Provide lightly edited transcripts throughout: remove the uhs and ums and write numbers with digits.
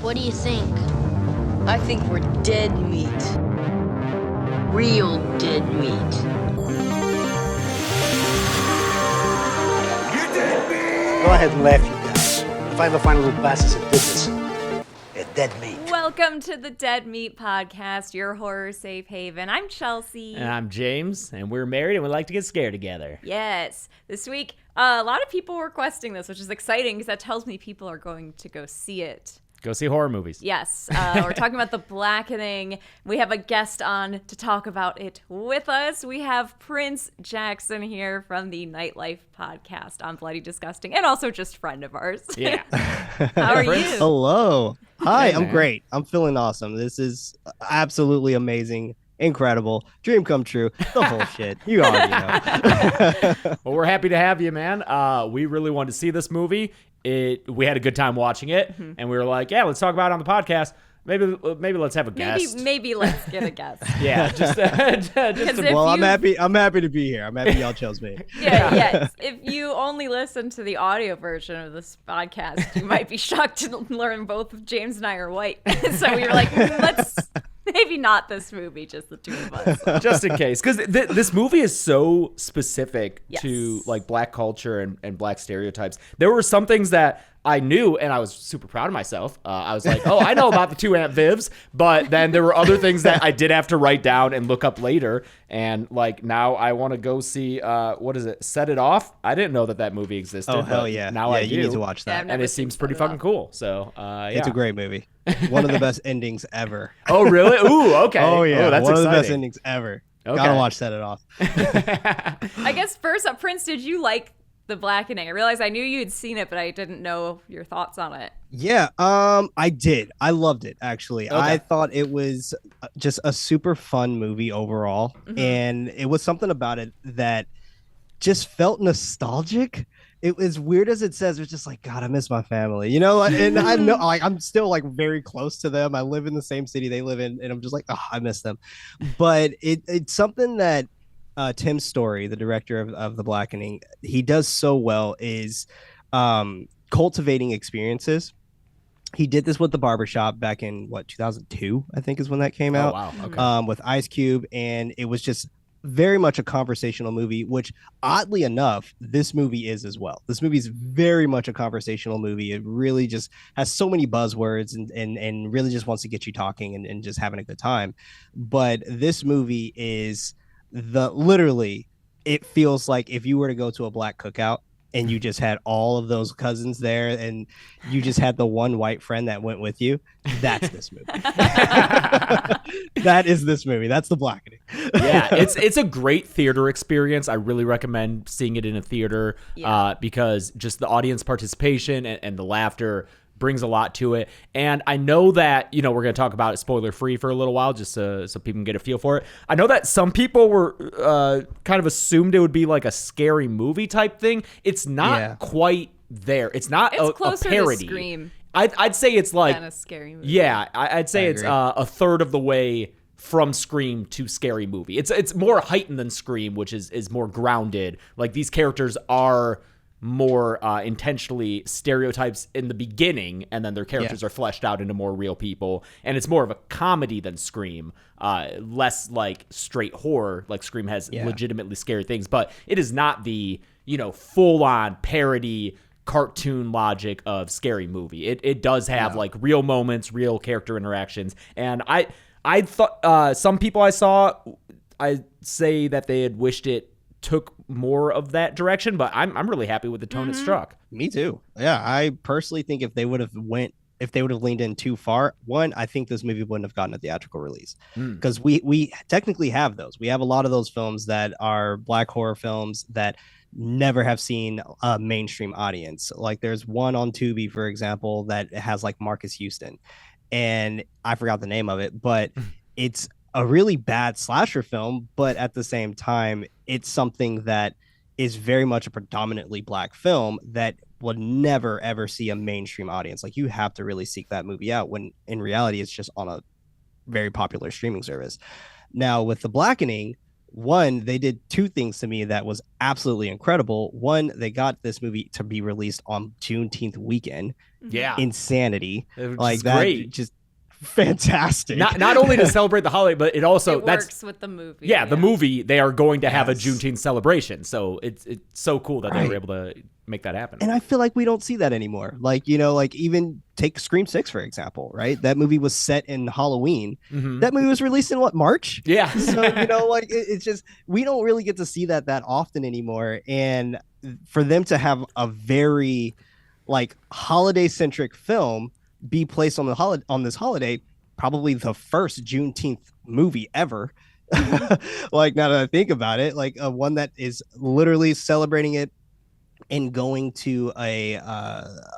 What do you think? I think we're dead meat. Real dead meat. You dead meat! Go ahead and laugh, you guys. If I ever find a little bastards that did this, they're dead meat. Welcome to the Dead Meat Podcast, your horror safe haven. I'm Chelsea. And I'm James, and we're married, and we like to get scared together. Yes. This week, a lot of people were requesting this, which is exciting because that tells me people are going to go see it. Go see horror movies. Yes. We're talking about The Blackening. We have a guest on to talk about it with us. We have Prince Jackson here from the Nightlife podcast on Bloody Disgusting, and also just friend of ours. Yeah. How are you? Hello. Hi, Hey, I'm man. great. I'm feeling awesome. This is absolutely amazing. Incredible. Dream come true. The whole shit. You already know. Well, we're happy to have you, man. We really wanted to see this movie. We had a good time watching it, and we were like, yeah, let's talk about it on the podcast. Maybe let's have a guest. Maybe let's get a guest. Yeah, just If Well, you- I'm happy to be here. I'm happy y'all chose me. Yeah. If you only listen to the audio version of this podcast, you might be shocked to learn both James and I are white. So we were like, let's maybe not this movie, just the two of us. just in case, because this movie is so specific Yes. to like black culture and black stereotypes. There were some things that I knew, and I was super proud of myself. I was like, oh, I know about the two Aunt Vivs, but then there were other things that I did have to write down and look up later. And like now I want to go see, what is it? Set It Off. I didn't know that movie existed. Oh, hell but yeah. Now yeah, I do. you need to watch Yeah, that. I've never And it seen seems Set pretty It fucking Off. cool. So, yeah. It's a great movie. One of the best endings ever. Oh, really? Ooh, okay. Oh, yeah. that's One of the best exciting. endings ever. Okay. Gotta watch Set It Off. I guess first up, Prince, did you like The Blackening? I realized I knew you had seen it, but I didn't know your thoughts on it. Yeah, I did. I loved it, actually. Okay. I thought it was just a super fun movie overall. And it was something about it that just felt nostalgic. It was weird as it says. It's just like, God, I miss my family, you know? And I know, like, I'm still like very close to them. I live in the same city they live in, and I'm just like, oh, I miss them. But it's something that Tim Story, the director of The Blackening, he does so well is cultivating experiences. He did this with The Barbershop back in 2002, I think is when that came out. Oh, wow. Okay. With Ice Cube, and it was just very much a conversational movie, which oddly enough, this movie is as well. This movie is very much a conversational movie. It really just has so many buzzwords and really just wants to get you talking and just having a good time. But this movie is literally, it feels like if you were to go to a black cookout and you just had all of those cousins there and you just had the one white friend that went with you, that's this movie. That is this movie. That's The Blackening. Yeah, it's a great theater experience. I really recommend seeing it in a theater because just the audience participation and the laughter brings a lot to it. And I know that, we're going to talk about it spoiler free for a little while just so people can get a feel for it. I know that some people were kind of assumed it would be like a scary movie type thing. It's not quite there. It's not It's a closer parody. to Scream I'd say it's like than a scary movie. yeah, I'd say it's agree. a third of the way from Scream to scary movie. It's more heightened than Scream, which is more grounded. Like these characters are more intentionally stereotypes in the beginning, and then their characters are fleshed out into more real people. And it's more of a comedy than Scream, less like straight horror. Like Scream has legitimately scary things, but it is not the full on parody cartoon logic of scary movie. It does have like real moments, real character interactions, and I thought some people I saw, I say that they had wished it took more of that direction, but I'm really happy with the tone it struck. Me too. Yeah, I personally think if they would have leaned in too far, one, I think this movie wouldn't have gotten a theatrical release because we technically have those. We have a lot of those films that are black horror films that never have seen a mainstream audience. Like there's one on Tubi, for example, that has like Marcus Houston, and I forgot the name of it, but it's a really bad slasher film, but at the same time, it's something that is very much a predominantly black film that will never ever see a mainstream audience. Like you have to really seek that movie out when in reality it's just on a very popular streaming service. Now with The Blackening, one, they did two things to me that was absolutely incredible. One, they got this movie to be released on Juneteenth weekend. Yeah. Insanity. Which Like is that, great. just fantastic. Not only to celebrate the holiday, but it also It works with the movie. Yeah, the movie, they are going to have a Yes. Juneteenth celebration. So it's so cool that they were Right. able to make that happen. And I feel like we don't see that anymore. Like, you know, like even take Scream 6, for example, right? That movie was set in Halloween. That movie was released in what, March? Yeah. So, you know, like it's just, we don't really get to see that often anymore. And for them to have a very like holiday centric film be placed on this holiday, probably the first Juneteenth movie ever. Like, now that I think about it, like one that is literally celebrating it and going to a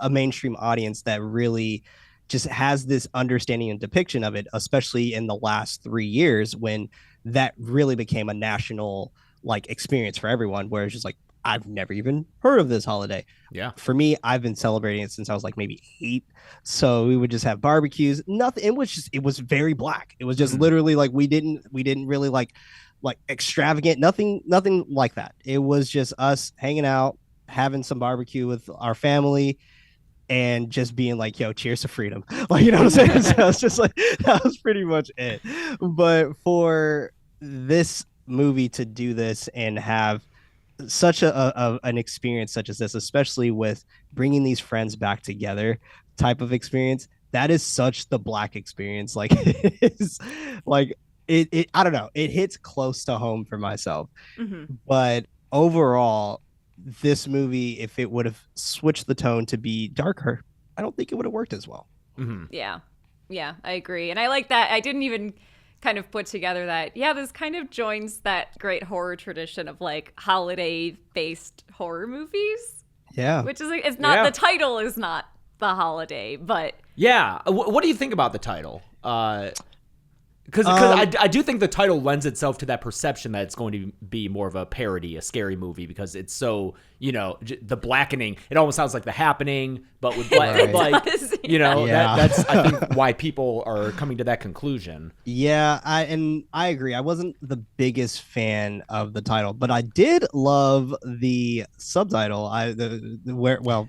mainstream audience that really just has this understanding and depiction of it, especially in the last 3 years when that really became a national like experience for everyone, where it's just like, I've never even heard of this holiday. Yeah. For me, I've been celebrating it since I was like maybe 8. So we would just have barbecues. Nothing. It was very black. It was just literally like we didn't really like extravagant. Nothing like that. It was just us hanging out, having some barbecue with our family, and just being like, yo, cheers to freedom. Like, you know what I'm saying? So it's just like, that was pretty much it. But for this movie to do this and have such an experience such as this, especially with bringing these friends back together type of experience, that is such the Black experience. Like, it is like it I don't know, it hits close to home for myself. But overall, this movie, if it would have switched the tone to be darker, I don't think it would have worked as well. Yeah, I agree. And I like that. I didn't even kind of put together that, this kind of joins that great horror tradition of like holiday based horror movies. Yeah. Which is like, it's not, the title is not the holiday, but. Yeah. What do you think about the title? Because I do think the title lends itself to that perception that it's going to be more of a parody, a scary movie, because it's so, the Blackening. It almost sounds like The Happening, but with like, does, that's I think why people are coming to that conclusion. Yeah, I agree. I wasn't the biggest fan of the title, but I did love the subtitle.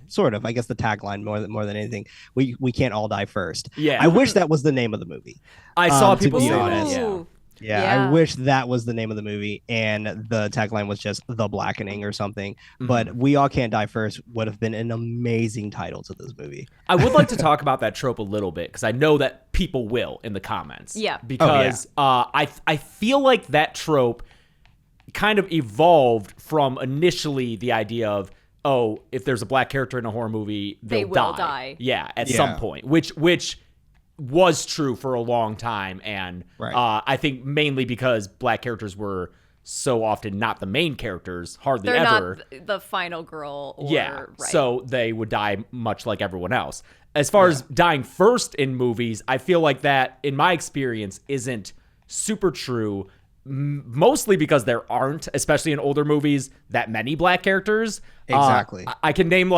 Sort of. I guess the tagline more than anything. We can't all die first. Yeah. I wish that was the name of the movie. I saw to people be say honest. that. Yeah, I wish that was the name of the movie and the tagline was just The Blackening or something. But We All Can't Die First would have been an amazing title to this movie. I would like to talk about that trope a little bit because I know that people will in the comments. Yeah. Because I feel like that trope kind of evolved from initially the idea of, oh, if there's a Black character in a horror movie, They will die. Yeah, at some point, which was true for a long time, and I think mainly because Black characters were so often not the main characters, hardly They're ever. not the final girl. So they would die much like everyone else. As far as dying first in movies, I feel like that, in my experience, isn't super true. Mostly because there aren't, especially in older movies, that many Black characters. Exactly. I can name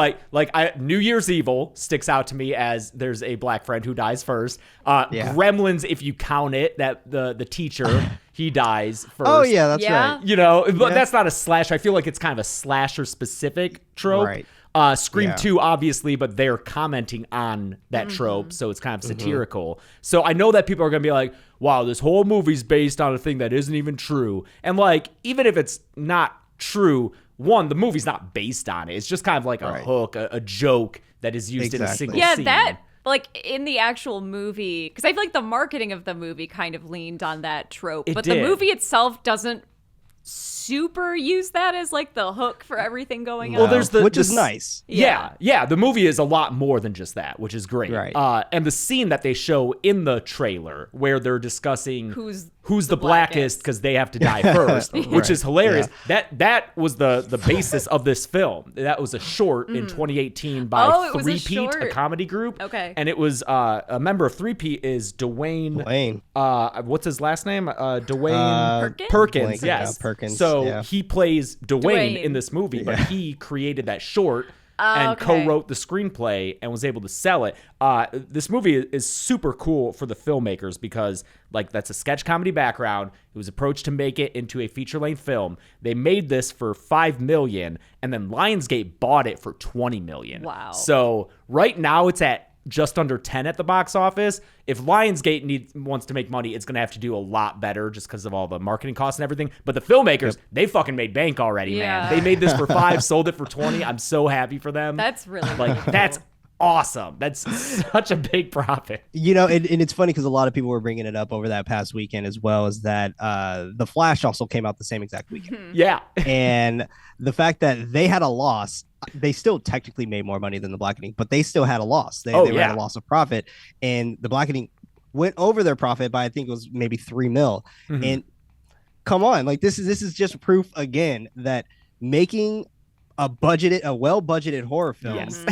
New Year's Evil sticks out to me as there's a Black friend who dies first. Gremlins, if you count it, that the teacher he dies first. Oh yeah, that's right. But that's not a slash. I feel like it's kind of a slasher specific trope. Right. Scream 2, obviously, but they're commenting on that trope, so it's kind of satirical. So I know that people are going to be like, wow, this whole movie's based on a thing that isn't even true. And, like, even if it's not true, one, the movie's not based on it. It's just kind of like a hook, a joke that is used in a single scene. That, like, in the actual movie, because I feel like the marketing of the movie kind of leaned on that trope. But the movie itself doesn't super use that as like the hook for everything going on. Well, there's which is nice. Yeah. The movie is a lot more than just that, which is great. Right. And the scene that they show in the trailer where they're discussing who's the blackest because they have to die first, which is hilarious. Yeah. That was the basis of this film. That was a short in 2018 by Three-Peat, a comedy group. Okay. And it was a member of Three-Peat is Dwayne. What's his last name? Dwayne Perkins. Blank, Yes. Perkins. So he plays Dwayne in this movie, but he created that short and okay. co-wrote the screenplay and was able to sell it. This movie is super cool for the filmmakers because like that's a sketch comedy background. It was approached to make it into a feature-length film. They made this for $5 million, and then Lionsgate bought it for $20 million. Wow. So right now it's at just under 10 at the box office. If Lionsgate wants to make money, it's going to have to do a lot better just because of all the marketing costs and everything. But the filmmakers, they fucking made bank already, man. They made this for 5, sold it for 20. I'm so happy for them. That's really like cool. That's awesome. That's such a big profit. You know, and it's funny because a lot of people were bringing it up over that past weekend as well, as that The Flash also came out the same exact weekend. Yeah. And the fact that they had a loss, they still technically made more money than The Blackening, but they still had a loss. They were at a loss of profit, and The Blackening went over their profit by, I think it was maybe $3 million. Mm-hmm. And come on, like this is just proof again that making a well-budgeted horror film is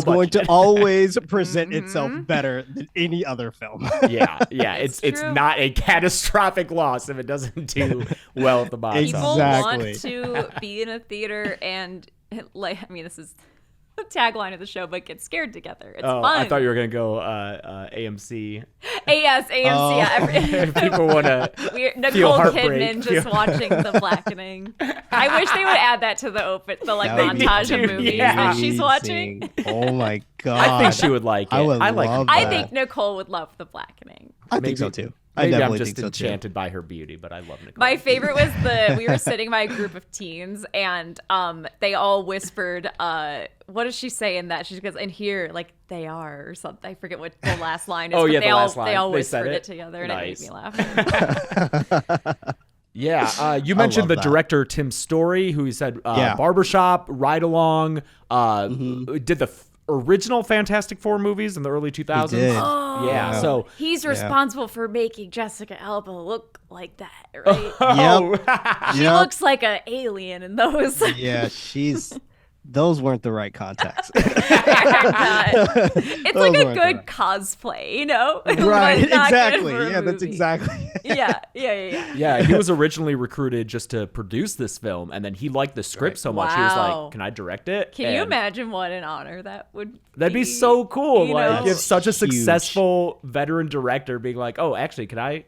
going to always present itself better than any other film. Yeah. It's not a catastrophic loss if it doesn't do well at the box office. People want to be in a theater and like, I mean, this is the tagline of the show, but get scared together. It's fun. I thought you were gonna go AMC. Yes, AMC. Yeah, If people want to Nicole Kidman just watching The Blackening. I wish they would add that to the montage of movies that she's watching. Oh my god! I think she would like it. I think Nicole would love The Blackening. I think so too. Maybe I'm just enchanted by her beauty, but I love Nicole. My favorite was we were sitting by a group of teens, and they all whispered, what does she say in that? She goes, and here, like, they are, or something. I forget what the last line is, the last line. They all whispered it together, and it made me laugh. Yeah, you mentioned the director, Tim Story, who you said Barbershop, Ride Along, did the original Fantastic Four movies in the early 2000s. He did. Yeah, so he's responsible for making Jessica Alba look like that, right? She looks like an alien in those. Yeah, those weren't the right context. It's like a good cosplay, you know? Right, exactly. Yeah, that's exactly. Yeah. He was originally recruited just to produce this film, and then he liked the script so much, he was like, can I direct it? Can you imagine what an honor that would be? That'd be so cool. You like, know? you have such a successful veteran director being like, oh, actually, could I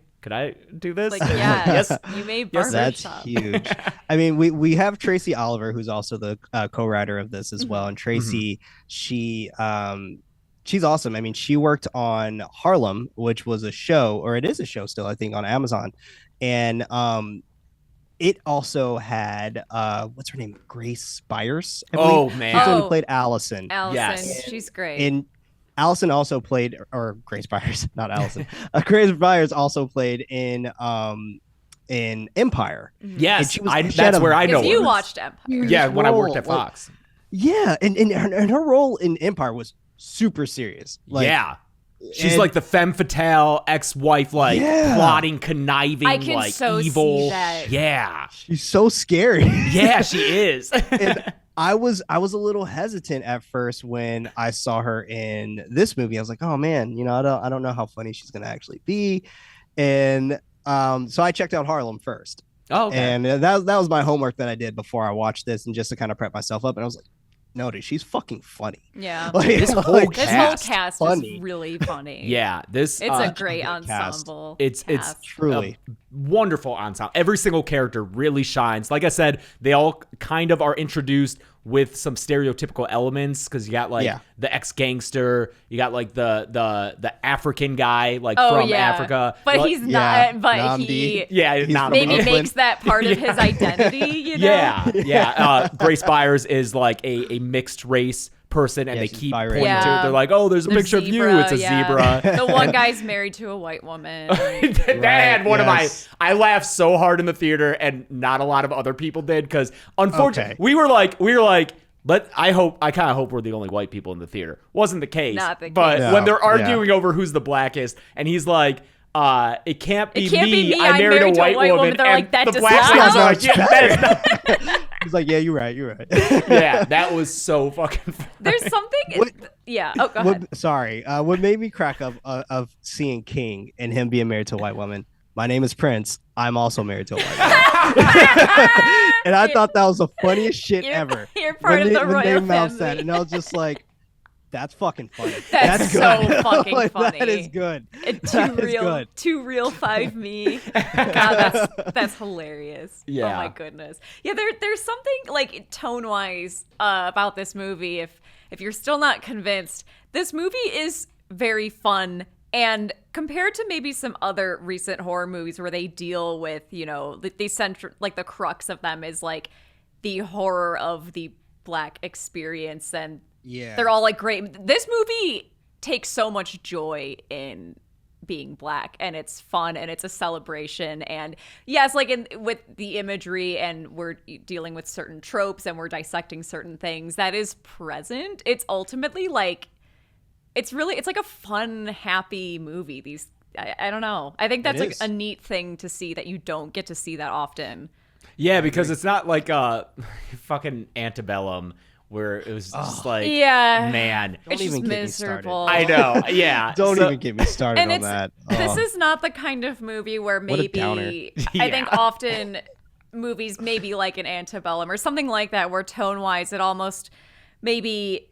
do this? Like, yes, you made Barbershop. That's huge. I mean, we have Tracy Oliver, who's also the co-writer of this as well. And Tracy, she's awesome. I mean, she worked on Harlem, which was a show, or it is a show still, I think, on Amazon. And it also had what's her name? Grace Spires. Oh man, she's the one who played Allison. Yes, she's great. And Allison also played, or Grace Byers, not Allison. Grace Byers also played in Empire. Yes, that's where I know. If you watched Empire, yeah, when I worked at Fox. Yeah, and her role in Empire was super serious. Like, she's like the femme fatale ex-wife, like plotting, conniving, I can like so evil. See that. Yeah, she's so scary. Yeah, she is. And I was a little hesitant at first when I saw her in this movie. I was like, oh man, you know, I don't know how funny she's gonna actually be. And so I checked out Harlem first. Oh, okay. And that was my homework that I did before I watched this, and just to kind of prep myself up. And I was like, no, dude, she's fucking funny. Yeah, like, this whole cast funny. is really funny. Yeah, it's a great ensemble. It's truly wonderful ensemble. Every single character really shines. Like I said, they all kind of are introduced with some stereotypical elements, because you got like the ex-gangster, you got like the African guy from Africa, but he's not. But Namdi. he's not maybe makes that part of his identity. You know? Grace Byers is like a mixed race person, and they keep pointing to it. They're like, oh, there's a picture of you. It's a zebra. The one guy's married to a white woman. That had one of my. I laughed so hard in the theater, and not a lot of other people did, because unfortunately we were like. I kind of hope we're the only white people in the theater. Wasn't the case. Not the case. But when they're arguing over who's the blackest, and he's like, it can't be me. I married a white woman. They're like, that the does black not guy's like, that is not. He's like, yeah, you're right. Yeah, that was so fucking funny. There's something. Oh, go ahead. What made me crack up of seeing King and him being married to a white woman My name is Prince. I'm also married to a white guy. And I thought that was the funniest shit ever. You're part of the royal family. That, and I was just like, that's fucking funny. That's so good. fucking Like, funny. That is good. Too real 5 me. God, that's hilarious. Yeah. Oh my goodness. Yeah, there's something like tone wise about this movie. If you're still not convinced, this movie is very fun. And compared to maybe some other recent horror movies where they deal with, the central, like the crux of them is like the horror of the Black experience, and they're all like great. This movie takes so much joy in being Black, and it's fun, and it's a celebration. And yes, like with the imagery, and we're dealing with certain tropes, and we're dissecting certain things that is present. It's ultimately like, it's like a fun, happy movie. I don't know. I think that's like a neat thing to see that you don't get to see that often. Yeah, because it's not like fucking Antebellum where it was just man. Don't even get me started. I know, yeah. Don't even get me started and on that. This is not the kind of movie where maybe I think often movies maybe like an Antebellum or something like that where tone-wise it almost maybe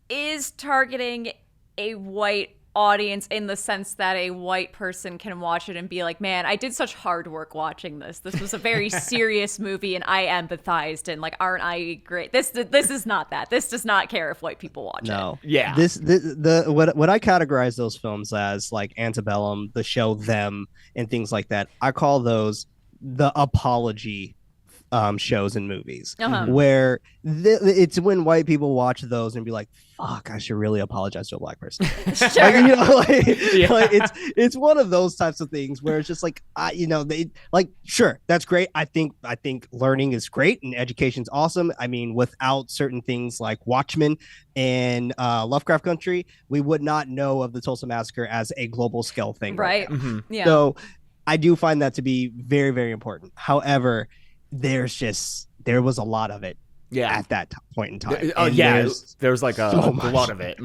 is targeting a white audience in the sense that a white person can watch it and be like, man, I did such hard work watching this. This was a very serious movie and I empathized, and like, aren't I great? This is not that. This does not care if white people watch it. Yeah. What I categorize those films as, like Antebellum, the show Them, and things like that, I call those the apology shows and movies, where it's when white people watch those and be like, fuck, I should really apologize to a Black person. It's one of those types of things where it's just like, they like, sure, that's great. I think learning is great and education's awesome. I mean, without certain things like Watchmen and Lovecraft Country, we would not know of the Tulsa Massacre as a global scale thing. Right. Yeah. So I do find that to be very, very important. However, there was a lot of it at that point in time. There was like a lot of it.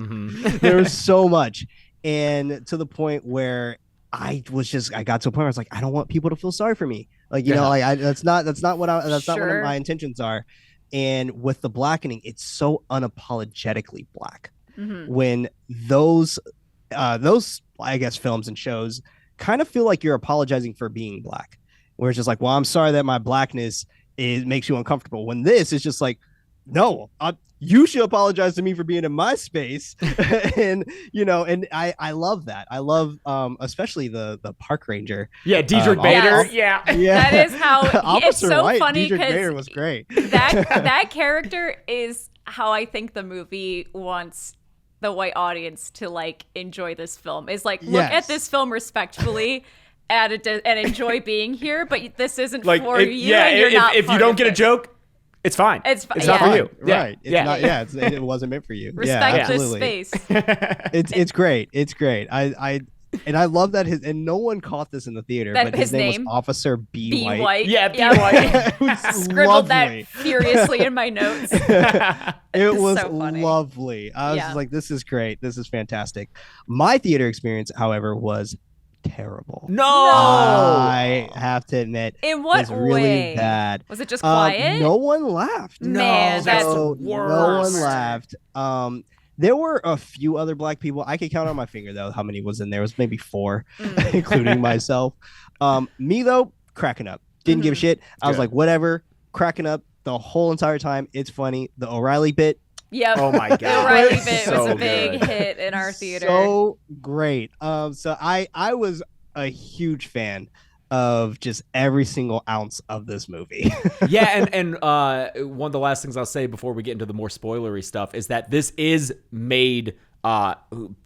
There was so much, and to the point where I got to a point where I was like, I don't want people to feel sorry for me. Like, that's not what my intentions are. And with the Blackening, it's so unapologetically Black. When those I guess films and shows kind of feel like you're apologizing for being Black, where it's just like, well, I'm sorry that my Blackness makes you uncomfortable. When this is just like, no, you should apologize to me for being in my space. And I love that. I love especially the park ranger. Yeah, Diedrich Bader. Yes. That is how it's so White, funny because Bader was great. That character is how I think the movie wants the white audience to like enjoy this film. Is like, look at this film respectfully and enjoy being here, but this isn't like, for you. And you're not if you don't get a joke, it's fine. It's not for you. Right. It wasn't meant for you. Respect this space. It's great. It's great. I love that and no one caught this in the theater, but his name was Officer B. White. Yeah, B. White. I scribbled that furiously in my notes. It was so lovely. I was just like, this is great. This is fantastic. My theater experience, however, was terrible. No, I have to admit, in what was really way? Bad. Was it just quiet? No one laughed. Man, that's worse. No one laughed. There were a few other Black people. I could count on my finger though how many was in there. It was maybe 4, including myself. Me though, cracking up. Didn't give a shit. I was like, whatever, cracking up the whole entire time. It's funny. The O'Reilly bit. Yep. Oh my god. The O'Reilly bit was a big hit in our theater. So great. So I was a huge fan of just every single ounce of this movie. Yeah, and one of the last things I'll say before we get into the more spoilery stuff is that this is made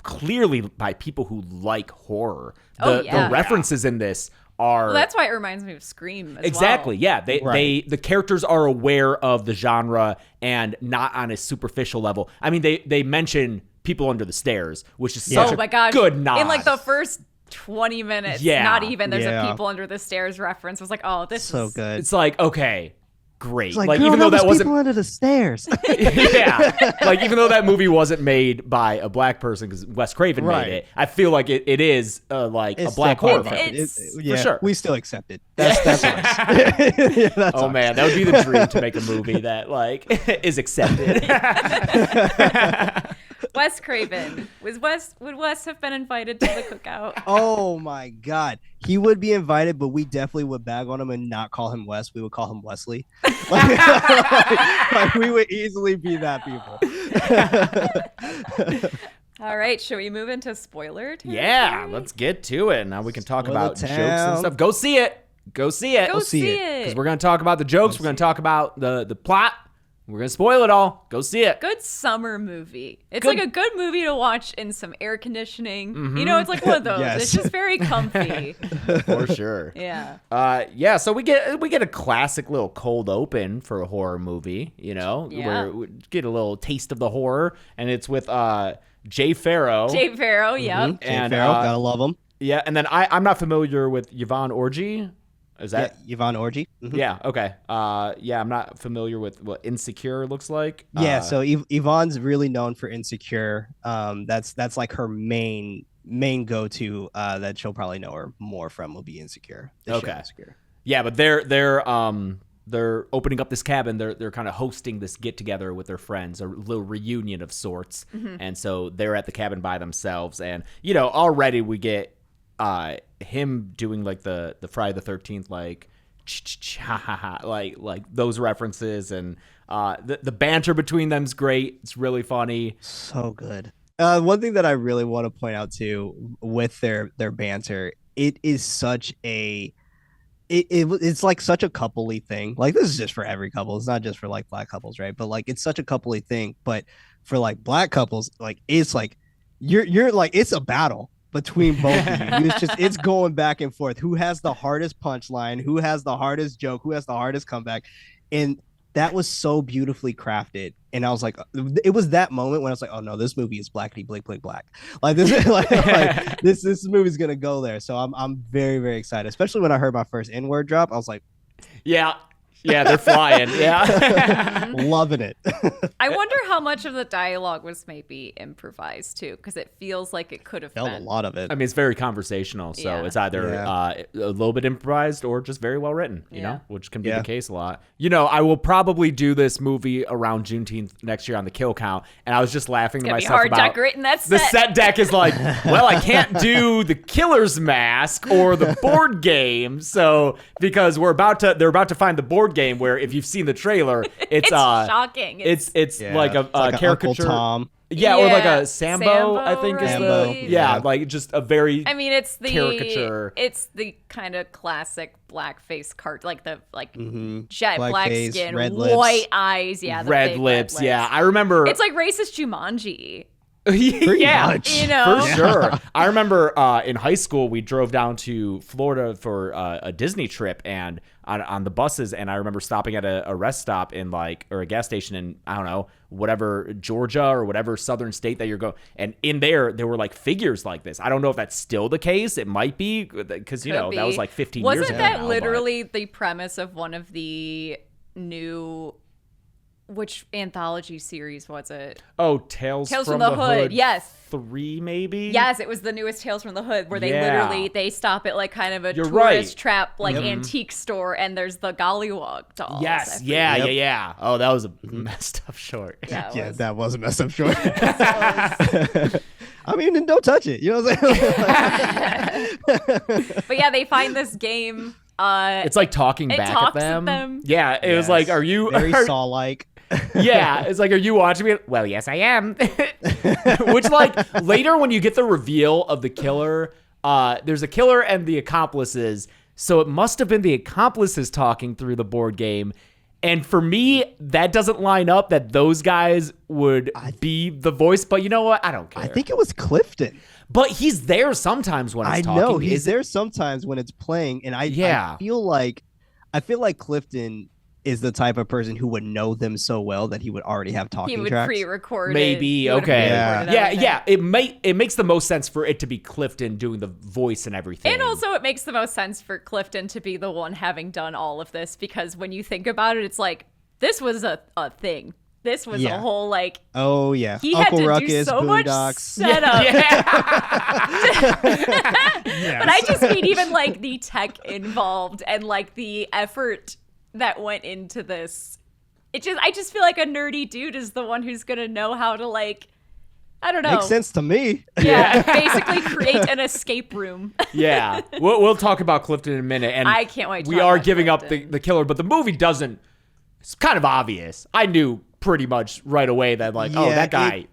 clearly by people who like horror. The references in this are... Well, that's why it reminds me of Scream as exactly, well. Yeah. The characters are aware of the genre and not on a superficial level. I mean, they mention people under the stairs, which is such a good nod. In like the first 20 minutes, not even, there's a people under the stairs reference. I was like, oh, this so is good. It's like, okay, great. It's like, Like girl, even though was that wasn't people under the stairs. yeah, like even though that movie wasn't made by a black person because Wes Craven Right. made it, I feel like it is like It's a black still horror part of film. it. For sure. We still accept it. That's ours. Yeah, that's Oh ours. man, that would be the dream to make a movie that like is accepted. Wes Craven. Would Wes have been invited to the cookout? Oh my God, he would be invited, but we definitely would bag on him and not call him Wes. We would call him Wesley. Like, we would easily be that people. All right, should we move into spoiler territory? Yeah, let's get to it. Now we can talk Spoiler about jokes and town. stuff. Go see it. Go see it. Go see see it, it. Because we're going to talk about the jokes. We're going to talk about the plot. We're going to spoil it all. Go see it. Good summer movie. It's Good- like a good movie to watch in some air conditioning. You know, it's like one of those. Yes. It's just very comfy. For sure. Yeah. Yeah, so we get a classic little cold open for a horror movie, you know, Yeah. where we get a little taste of the horror, and it's with Jay Farrow. Jay Farrow, yep. Jay And, Farrow, gotta love him. Yeah, and then I'm not familiar with Yvonne Orji. Is that? Yeah, Yvonne Orji. Mhm. Yeah. Okay. Yeah, I'm not familiar with what Insecure looks like. Yeah, so Yvonne's really known for Insecure. That's like her main go-to that she'll probably know her more from will be Insecure. The show Okay. Insecure. Yeah, but they're opening up this cabin. They're kind of hosting this get together with their friends, a little reunion of sorts. And so they're at the cabin by themselves. And you know, already we get him doing like the Friday the 13th like like those references, and the banter between them's great. It's really funny. So good. One thing that I really want to point out too with their banter, it is such a it's like such a coupley thing. Like this is just for every couple. It's not just for like black couples, right? But like it's such a coupley thing. But for like black couples, like it's like you're like it's a battle between both of you. It's going back and forth. Who has the hardest punchline? Who has the hardest joke? Who has the hardest comeback? And that was so beautifully crafted. And I was like, it was that moment when I was like, oh no, this movie is blackety blink blink black. Like this is like this movie's gonna go there. So I'm very, very excited. Especially when I heard my first N-word drop. I was like, Yeah, they're flying. Yeah. loving it. I wonder how much of the dialogue was maybe improvised too, because it feels like it could have Felt a been. lot of it. I mean, it's very conversational, so Yeah. it's either a little bit improvised or just very well written, you know, which can be Yeah. the case a lot. You know, I will probably do this movie around Juneteenth next year on the kill count, and I was just laughing to It's gonna be myself hard about decorating that the set. set deck is like, well, I can't do the killer's mask or the board game, so because they're about to find the board game where if you've seen the trailer, it's shocking. It's Yeah, like a it's like Uncle caricature. Tom. Yeah, or like Yeah, a Sambo, I think is Sambo, the yeah, yeah. like just a very I mean, it's the caricature. It's the kind of classic blackface cart, like the jet black Blackface, skin, red lips. white eyes, yeah, the red big lips. Yeah, I remember. It's like racist Jumanji, yeah, much. you know. for sure. I remember in high school we drove down to Florida for a Disney trip, and on the buses, and I remember stopping at a rest stop in or a gas station in, I don't know, whatever Georgia or whatever southern state that you're going, and in there were like figures like this. I don't know if that's still the case. It might be, because you know that was like 15 years Wasn't ago. that now, literally the premise of one of the new? Which anthology series was it? Oh, Tales from the the Hood. Yes. 3 maybe. Yes, it was the newest Tales from the Hood, where they Yeah. literally they stop at like kind of a You're tourist right. trap like antique store, and there's the Gollywog dolls. Yes. everywhere. Yeah. Yep. Yeah. Yeah. Oh, that was a messed up short. Yeah, it Yeah, was. that was a mess up short. I mean, don't touch it. You know what I'm saying? But yeah, they find this game. It's like talking It back talks at at them. them. Yeah. It was like, are you? very Saw-like? Yeah, it's like, are you watching me? Well, yes, I am. Which, like, later when you get the reveal of the killer, there's a killer and the accomplices. So it must have been the accomplices talking through the board game. And for me, that doesn't line up that those guys would be the voice. But you know what? I don't care. I think it was Clifton. But he's there sometimes when it's I talking. know he's there sometimes when it's playing, and I feel like Clifton is the type of person who would know them so well that he would already have talking He would tracks. pre-record Maybe it. okay, Yeah. yeah. It makes the most sense for it to be Clifton doing the voice and everything, And also, it makes the most sense for Clifton to be the one having done all of this, because when you think about it, it's like, this was a thing. This was a whole, like... Oh, yeah. He Uncle had to Ruckus, do so much Boondocks. setup. Yeah. But I just mean even, like, the tech involved and, like, the effort that went into this. I just feel like a nerdy dude is the one who's going to know how to, like... I don't know. Makes sense to me. Yeah, basically create an escape room. Yeah, we'll talk about Clifton in a minute, and I can't wait to we talk are about giving Clifton. up the killer, but the movie doesn't. It's kind of obvious. I knew pretty much right away that, like, oh, that guy.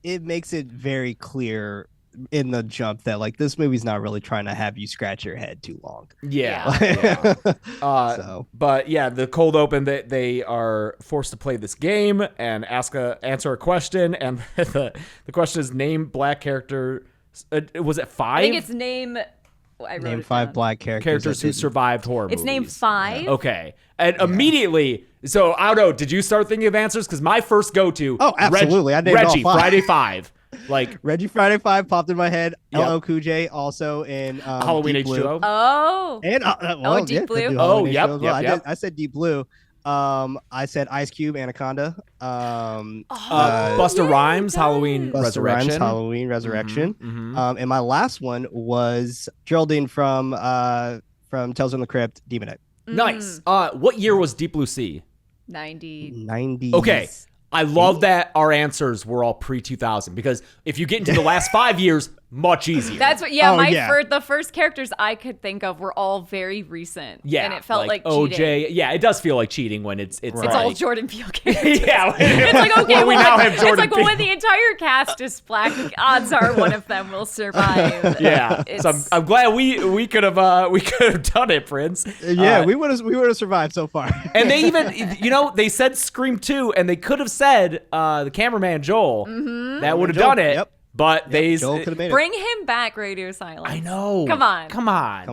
It makes it very clear in the jump that, like, this movie's not really trying to have you scratch your head too long. Yeah. So. But yeah, the cold open, they are forced to play this game and answer a question, and the question is name black character. Was it 5? I think it's name... I wrote Name it 5 down. black characters who survived horror movies. It's name 5? Okay. And immediately, so I don't know, did you start thinking of answers? Because my first go-to... Oh, absolutely. I named Reggie, all 5. Friday 5. Like Reggie Friday 5 popped in my head. Yep. LL Cool J also in Halloween Deep Blue. H2O. Oh. And Deep Blue? could do Oh, Halloween yep, H2O as well. yep. I said Deep Blue. I said Ice Cube, Anaconda. Busta Rhymes, Halloween Busta Resurrection. Rhymes, Halloween Resurrection. Mhm. And my last one was Geraldine from Tales from the Crypt, Demon Knight. Nice. What year was Deep Blue Sea? 90. 90s. Okay. I love that our answers were all pre-2000, because if you get into the last 5 years, much easier. That's what, the first characters I could think of were all very recent. Yeah, And it felt like OJ. cheating. Yeah, it does feel like cheating when it's It's all Jordan Peele characters. Yeah. It's like, okay, Well, we now have Jordan it's like, well, Peele. when the entire cast is black, odds are one of them will survive. Yeah. So I'm glad we could have done it, Prince. Yeah, we would have survived so far. And they even, they said Scream 2, and they could have said the cameraman Joel. Mm-hmm. That would have done it. Yep. But Joel could have made it. Bring him back, Radio Silence. I know. Come on.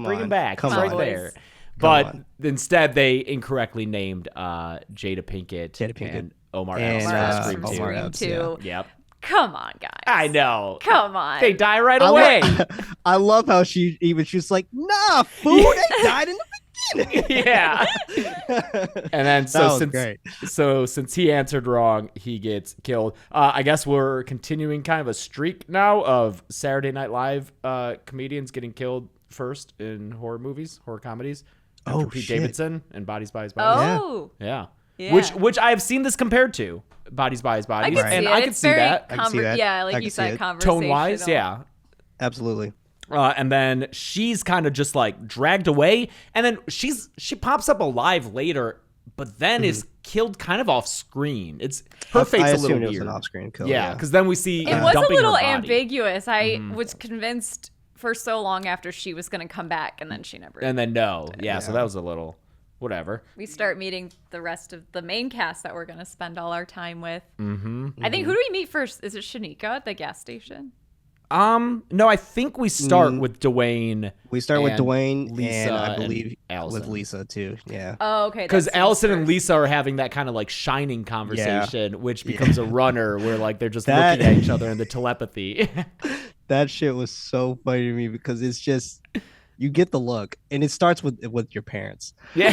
Bring him back. Come He's right on. there. Come But on. instead, they incorrectly named Jada Pinkett and Omar And, Epps from from Scream 2. Omar Scream Epps, 2. Yep. Come on, guys. I know. Come on. They die right I lo- away. I love how she's like, nah, fool, they died in the beginning. Yeah. And then That was great. since he answered wrong, he gets killed. I guess we're continuing kind of a streak now of Saturday Night Live comedians getting killed first in horror comedies. After Pete shit. Davidson and Bodies by His Bodies. Oh. Yeah. Yeah. Which I have seen this compared to Bodies by His I Bodies. can see and it. I can It's see very that. I can see that. Yeah, I like can you see said, it. conversational. Tone-wise, yeah. Absolutely. And then she's kind of just like dragged away, and then she pops up alive later, but then is killed kind of off screen. It's her fate's I a little assumed it was weird. an off-screen kill. Yeah, because then we see It was a dumping her little body. ambiguous. I was convinced for so long after she was going to come back, and then she never. And then no, yeah, so that was a little whatever. We start meeting the rest of the main cast that we're going to spend all our time with. Mm-hmm. I think, who do we meet first? Is it Shanika at the gas station? No, I think we start with Dwayne. We start with and Dwayne, Lisa, and I believe Allison. with Lisa too. Yeah. Oh, okay. Because that's Allison and first. Lisa are having that kind of like shining conversation, which becomes a runner where like they're just That- looking at each other in the telepathy. That shit was so funny to me because it's just you get the look, and it starts with your parents. Yeah.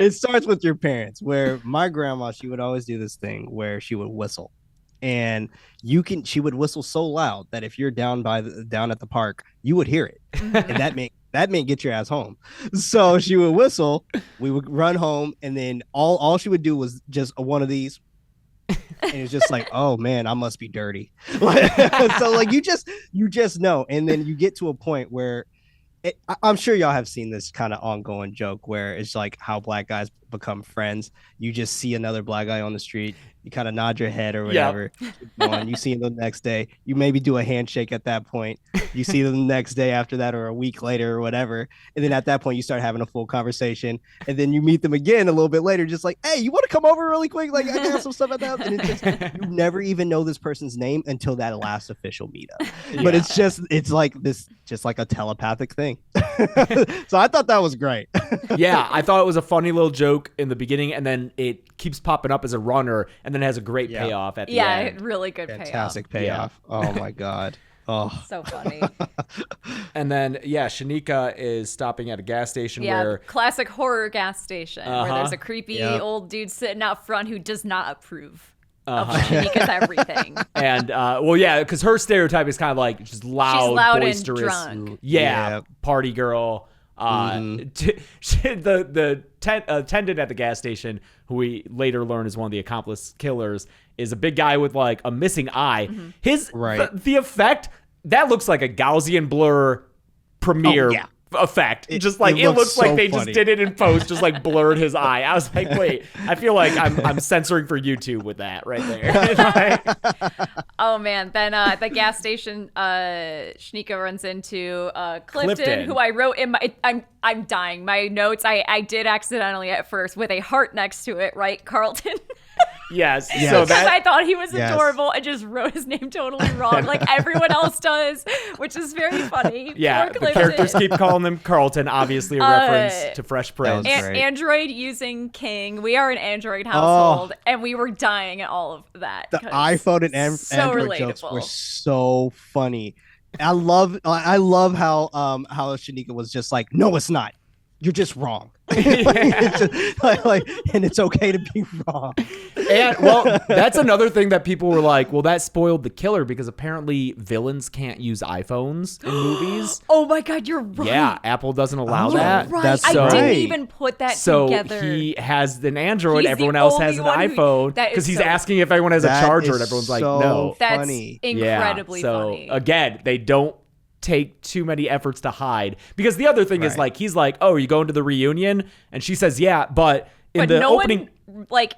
It starts with your parents. Where my grandma, she would always do this thing where she would whistle, and she would whistle so loud that if you're down at the park, you would hear it, and that meant get your ass home. So she would whistle, we would run home, and then all she would do was just one of these. And it's just like, oh man, I must be dirty. So like you just know, and then you get to a point where I'm sure y'all have seen this kind of ongoing joke where it's like how black guys become friends. You just see another black guy on the street, you kind of nod your head or whatever. Keep going. You see him the next day. You maybe do a handshake at that point. You see them the next day after that, or a week later, or whatever. And then at that point, you start having a full conversation. And then you meet them again a little bit later, just like, hey, you want to come over really quick? Like, I got some stuff at the house. And it's just, you never even know this person's name until that last official meetup. But it's like this, just like a telepathic thing. So I thought that was great. Yeah, I thought it was a funny little joke. joke in the beginning, and then it keeps popping up as a runner, and then has a great payoff at the end. Really good Fantastic payoff. payoff. Oh my god. Oh, So funny. And then Shanika is stopping at a gas station where classic horror gas station where there's a creepy old dude sitting out front who does not approve of Shanika's everything. And because her stereotype is kind of like just loud, She's loud boisterous, and drunk. Party girl. The attendant at the gas station, who we later learn is one of the accomplice killers, is a big guy with like a missing eye. His the effect that looks like a Gaussian blur premiere effect. It looks like they just did it in post, just like blurred his eye. I was like, wait, I feel like I'm censoring for YouTube with that right there. Oh man, then at the gas station, Shanika runs into Clifton, who I wrote in my I'm dying. My notes I did accidentally at first with a heart next to it, right? Carlton. Yes. So because I thought he was adorable, I just wrote his name totally wrong, like everyone else does, which is very funny. Yeah, the characters keep calling him Carlton, obviously a reference to Fresh Prince. Android using King. We are an Android household, and we were dying at all of that. The iPhone and Android jokes were so funny. I love how Shanika was just like, no, it's not. You're just wrong. And it's okay to be wrong. And that's another thing that people were like, well, that spoiled the killer because apparently villains can't use iPhones in movies. Oh my god, you're right. Yeah, Apple doesn't allow that. Right. I didn't even put that together. So he has an Android, everyone else has an iPhone because he's asking if everyone has a charger and everyone's like, no. That's incredibly funny. So again, they don't take too many efforts to hide, because the other thing is like, he's like, oh, are you going to the reunion? And she says but the opening one,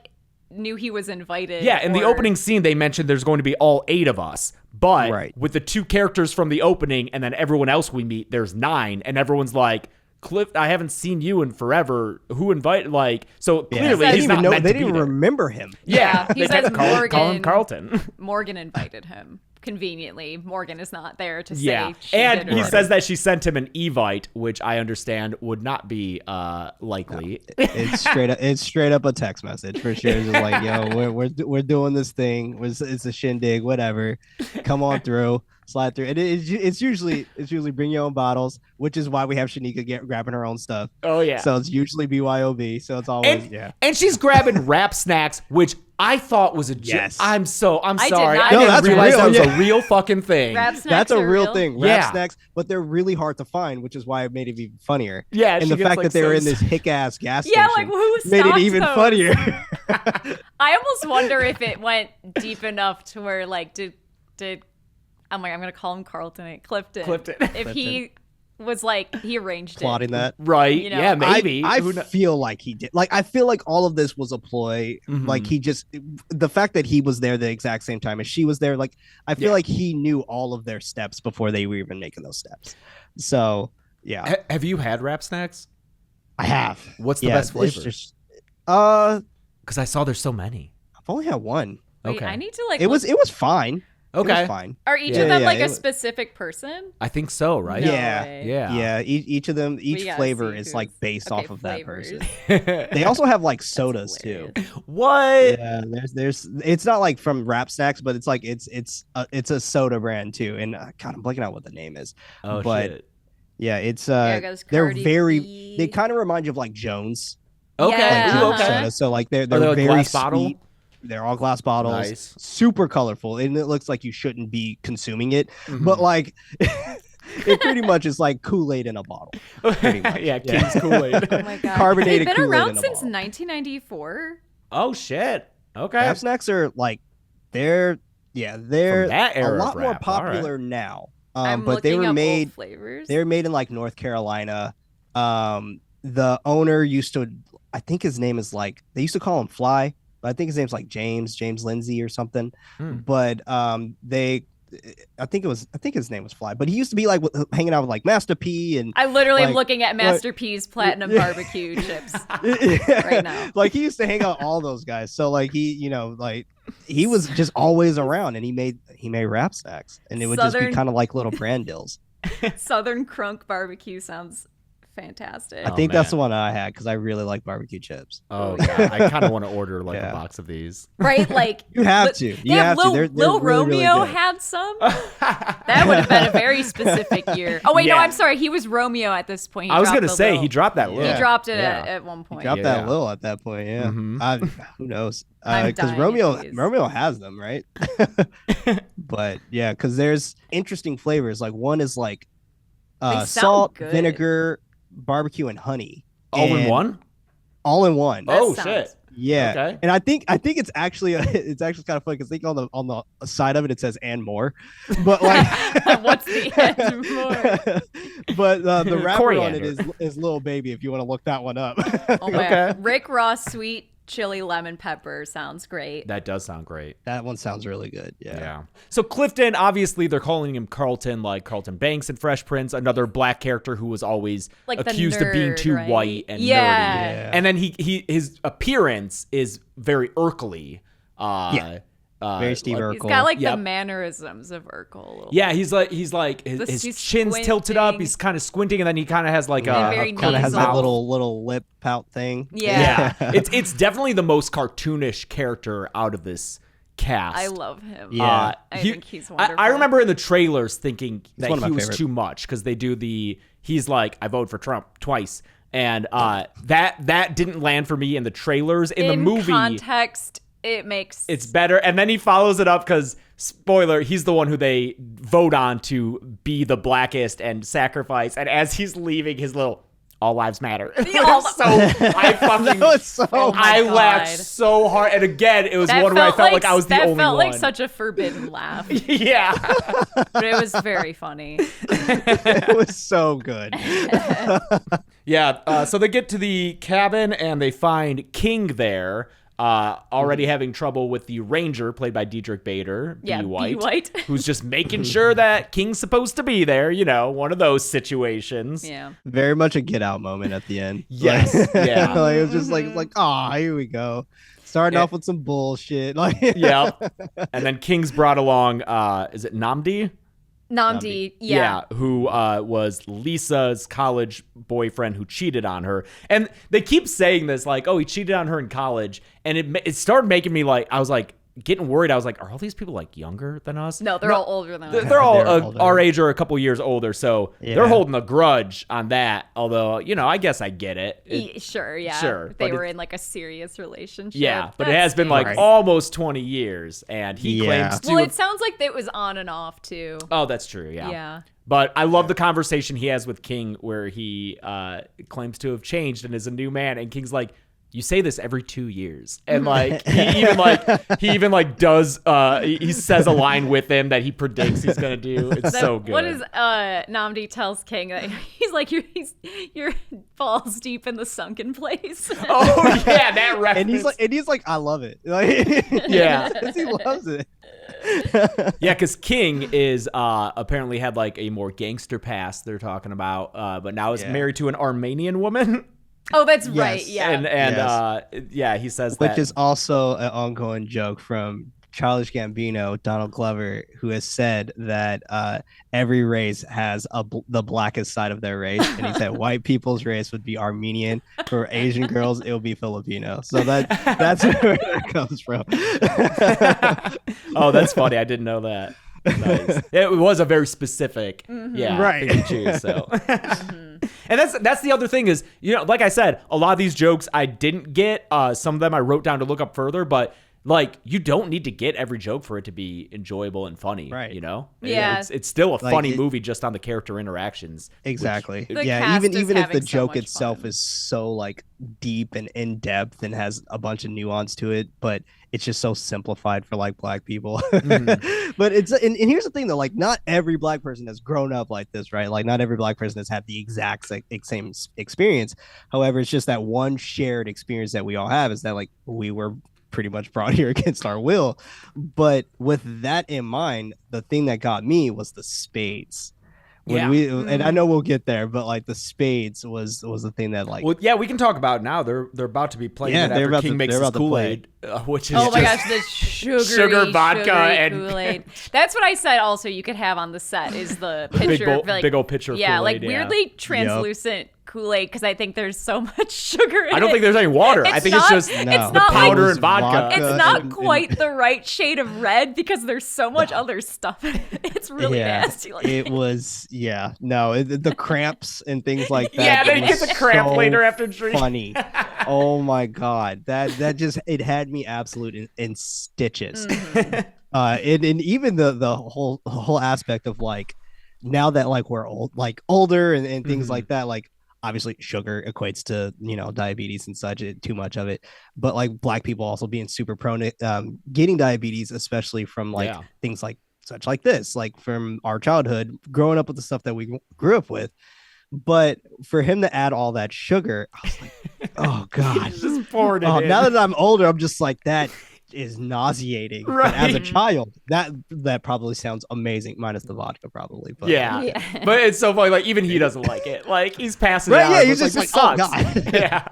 knew he was invited. In the opening scene they mentioned there's going to be all 8 of us, but with the 2 characters from the opening and then everyone else we meet, there's 9, and everyone's like, Cliff, I haven't seen you in forever. Who invited? So clearly he's not meant to be there. They didn't remember him. He says call him Carlton. Morgan invited him. Conveniently, Morgan is not there to say. Yeah, and he says that she sent him an Evite, which I understand would not be likely. No, it's straight up a text message for sure. It's just like, yo, we're doing this thing. It's a shindig, whatever. Come on through, slide through. And it's usually bring your own bottles, which is why we have Shanika grabbing her own stuff. Oh yeah. So it's usually BYOB. So it's always and she's grabbing wrap snacks, which I thought was a joke. Yes. I'm sorry. I didn't realize that was a real fucking thing. That's a real thing. Wrap snacks, but they're really hard to find, which is why it made it even funnier. Yeah, and the fact that they were in this hick-ass gas station who made it even funnier. I almost wonder if it went deep enough to where did I'm gonna call him Clifton. If he was he arranged plotting that, right? Yeah, maybe. I feel like he did. I feel like all of this was a ploy. Like he just, the fact that he was there the exact same time as she was there. I feel like he knew all of their steps before they were even making those steps. So yeah. Have you had wrap snacks? I have. What's the best flavor? Because I saw there's so many. I've only had one. Wait, I need to It was fine. Okay. It was fine. Are each of them a specific person? I think so, right? No way. Yeah. Each of them, each flavor is based off of that person. They also have sodas too. What? Yeah, there's. It's not from Wrap Snacks, but it's a soda brand too. And God, I'm blanking out what the name is. Oh but, shit. Yeah, it's they're very. They kind of remind you of Jones. Okay. Yeah. So they're very glass sweet. bottle? They're all glass bottles, nice. Super colorful, and it looks like you shouldn't be consuming it, but it pretty much is like Kool-Aid in a bottle. Yeah, King's Kool-Aid. Oh my god, carbonated they've been Kool-Aid around in a since bottle. 1994. Oh shit. Okay. Wrap snacks are they're From that era a lot of more rap. popular All right. now. I'm but they were made old flavors. They were made in North Carolina. The owner used to, I think his name is they used to call him Fly. But I think his name's James Lindsay or something. But I think his name was Fly. But he used to be hanging out with Master P, and I literally am looking at Master P's platinum barbecue chips right now. He used to hang out with all those guys. So he was just always around, and he made Wrap Snacks, and it would just be kind of little brand deals. Southern Crunk barbecue sounds fantastic. I think that's the man. one I had because I really like barbecue chips. Oh yeah, I kind of want to order like Yeah. a box of these. Right? Like You have but to. they You have have to. Lil, They're Lil really, really Romeo good. had some. That would have been a very specific year. Oh wait, no, Yeah. I'm sorry. He was Romeo at this point. He I was dropped gonna the say Lil. he dropped that. Yeah. Lil. He dropped it Yeah. at one point. Drop Yeah. that little at that point, yeah. Mhm. Who knows? I'm Because dying Romeo of these. has them, right? But yeah, because there's interesting flavors. Like one is like sound salt, good. vinegar, barbecue, and honey. All in And- one. All in one. That Oh sounds- shit. Yeah, Okay. and I think it's actually it's actually kind of funny because I think on the side of it says "and more," but like What's the end more? but the rapper on it Coriander. is Lil Baby. If you want to look that one up. Oh man, Okay. Rick Ross sweet chili lemon pepper sounds great. That does sound great. That one sounds really good. Yeah. So Clifton, obviously, they're calling him Carlton, like Carlton Banks in Fresh Prince, another black character who was always Like the accused of being nerd, too right? white and Yeah. nerdy. Yeah. And then his appearance is very Urkel-y. Yeah. Very Steve like- He's Urkel. got like Yep. the mannerisms of Urkel. A little Yeah, he's like his He's chin's tilted up. squinting. He's kind of squinting, and then he kind of has like And a very kind of has that nasal. little lip pout thing. Yeah. yeah. It's definitely the most cartoonish character out of this cast. I love him. Yeah. I think he's wonderful. I remember in the trailers thinking that one of he my was favorite. too much because they do he's like, I voted for Trump twice. And that didn't land for me in the trailers. In the movie, context, it makes it's better. And then he follows it up because, spoiler, he's the one who they vote on to be the blackest and sacrifice. And as he's leaving, his little all lives matter. I fucking That was so. Oh my I God. laughed so hard. And again, it was that one where I felt felt like I was the that only felt one. like such a forbidden laugh, yeah. but it was very funny. It was so good. Yeah, so they get to the cabin and they find King there, already having trouble with the ranger played by Diedrich Bader, Yeah, B. White, B. White. who's just making sure that King's supposed to be there, one of those situations. Yeah. Very much a Get Out moment at the end. Yes, Like- yeah. like, it was just like, oh, here we go. Starting Yeah. off with some bullshit. Like, Yeah. And then King's brought along, is it Namdi? Namdi, yeah. Who was Lisa's college boyfriend who cheated on her. And they keep saying this, like, oh, he cheated on her in college. And it started making me like, I was like, getting worried. I was like, are all these people like younger than us? No, they're all older than us. They're all They're older. our age or a couple years older. So Yeah. they're holding a grudge on that. Although, I guess I get it. Sure, yeah. Sure, They but were it- in like a serious relationship. yeah, but it That has been like stinks. almost 20 years. And he Yeah. claims to. Well, it sounds like it was on and off too. Oh, that's true. Yeah. Yeah. But I love the conversation he has with King where he claims to have changed and is a new man. And King's like, you say this every 2 years. And like, he even does, he says a line with him that he predicts he's going to do. It's so good. What is Namdi tells King that he's like you're balls deep in the sunken place. Oh yeah, that reference. and he's like, I love it. Like, Yeah. he loves it. Yeah, because King is apparently had like a more gangster past they're talking about, but now is Yeah. married to an Armenian woman. Oh, that's right. Yes. Yeah. And yeah, he says Which that. is also an ongoing joke from Childish Gambino, Donald Glover, who has said that every race has the blackest side of their race, and he said white people's race would be Armenian. For Asian girls, it will be Filipino. So that's where that comes from. Oh, that's funny. I didn't know that. Nice. It was a very specific, yeah, Right. thing to choose. So, and that's the other thing is, like I said, a lot of these jokes I didn't get. Some of them I wrote down to look up further, but like you don't need to get every joke for it to be enjoyable and funny. Right. Yeah. It's still a Like funny it- movie just on the character interactions. Exactly. The Yeah, cast is even if having the so joke much itself fun. is so like deep and in depth and has a bunch of nuance to it, but it's just so simplified for like black people. But it's and here's the thing though, like not every black person has grown up like this, right? Like not every black person has had the exact same experience. However, it's just that one shared experience that we all have is that like we were pretty much brought here against our will. But with that in mind, the thing that got me was the spades. And I know we'll get there, but like the spades was the thing that like Well, yeah, we can talk about it now. They're about to be playing Yeah, it they're after about King to- makes they're his about to play Kool-Aid, which is Oh my just gosh, the sugary, sugar vodka sugary and Kool-Aid. That's what I said. Also, you could have on the set is the big pitcher, ol- big old pitcher of Yeah, like Kool-Aid, yeah. weirdly translucent Kool-Aid because I think there's so much sugar in it. I don't think there's any water. I think it's just it's the not powder like, and vodka. It's not quite the right shade of red because there's so much other stuff in it. It's really nasty. Like it was, the cramps and things like that. Yeah, then he gets a cramp later after drinking. Funny. Oh my God. That just, it had me absolute in stitches. And even the whole aspect of like, now that like we're older and things like that, like obviously sugar equates to diabetes and such, too much of it, but like Black people also being super prone to getting diabetes, especially from like things like such like this, like from our childhood growing up with the stuff that we grew up with. But for him to add all that sugar, I was like, oh God. Just poured it in. Now that I'm older, I'm just like, that is nauseating. Right. But as a child, that probably sounds amazing, minus the vodka probably. But yeah. But it's so funny, like even he doesn't like it. Like he's passing it out. Yeah, he's just like, oh sucks. God. Yeah.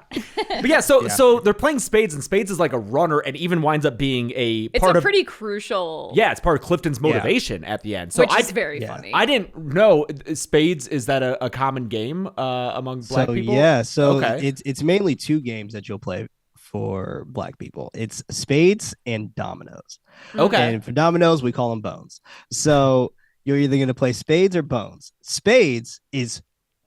But yeah, so they're playing spades, and spades is like a runner, and even winds up being it's a pretty crucial. Yeah, it's part of Clifton's motivation at the end. So which is very funny. I didn't know spades, is that a common game among Black people? Yeah, so it's mainly two games that you'll play for Black people. It's spades and dominoes. Okay. And for dominoes, we call them bones. So you're either going to play spades or bones. Spades is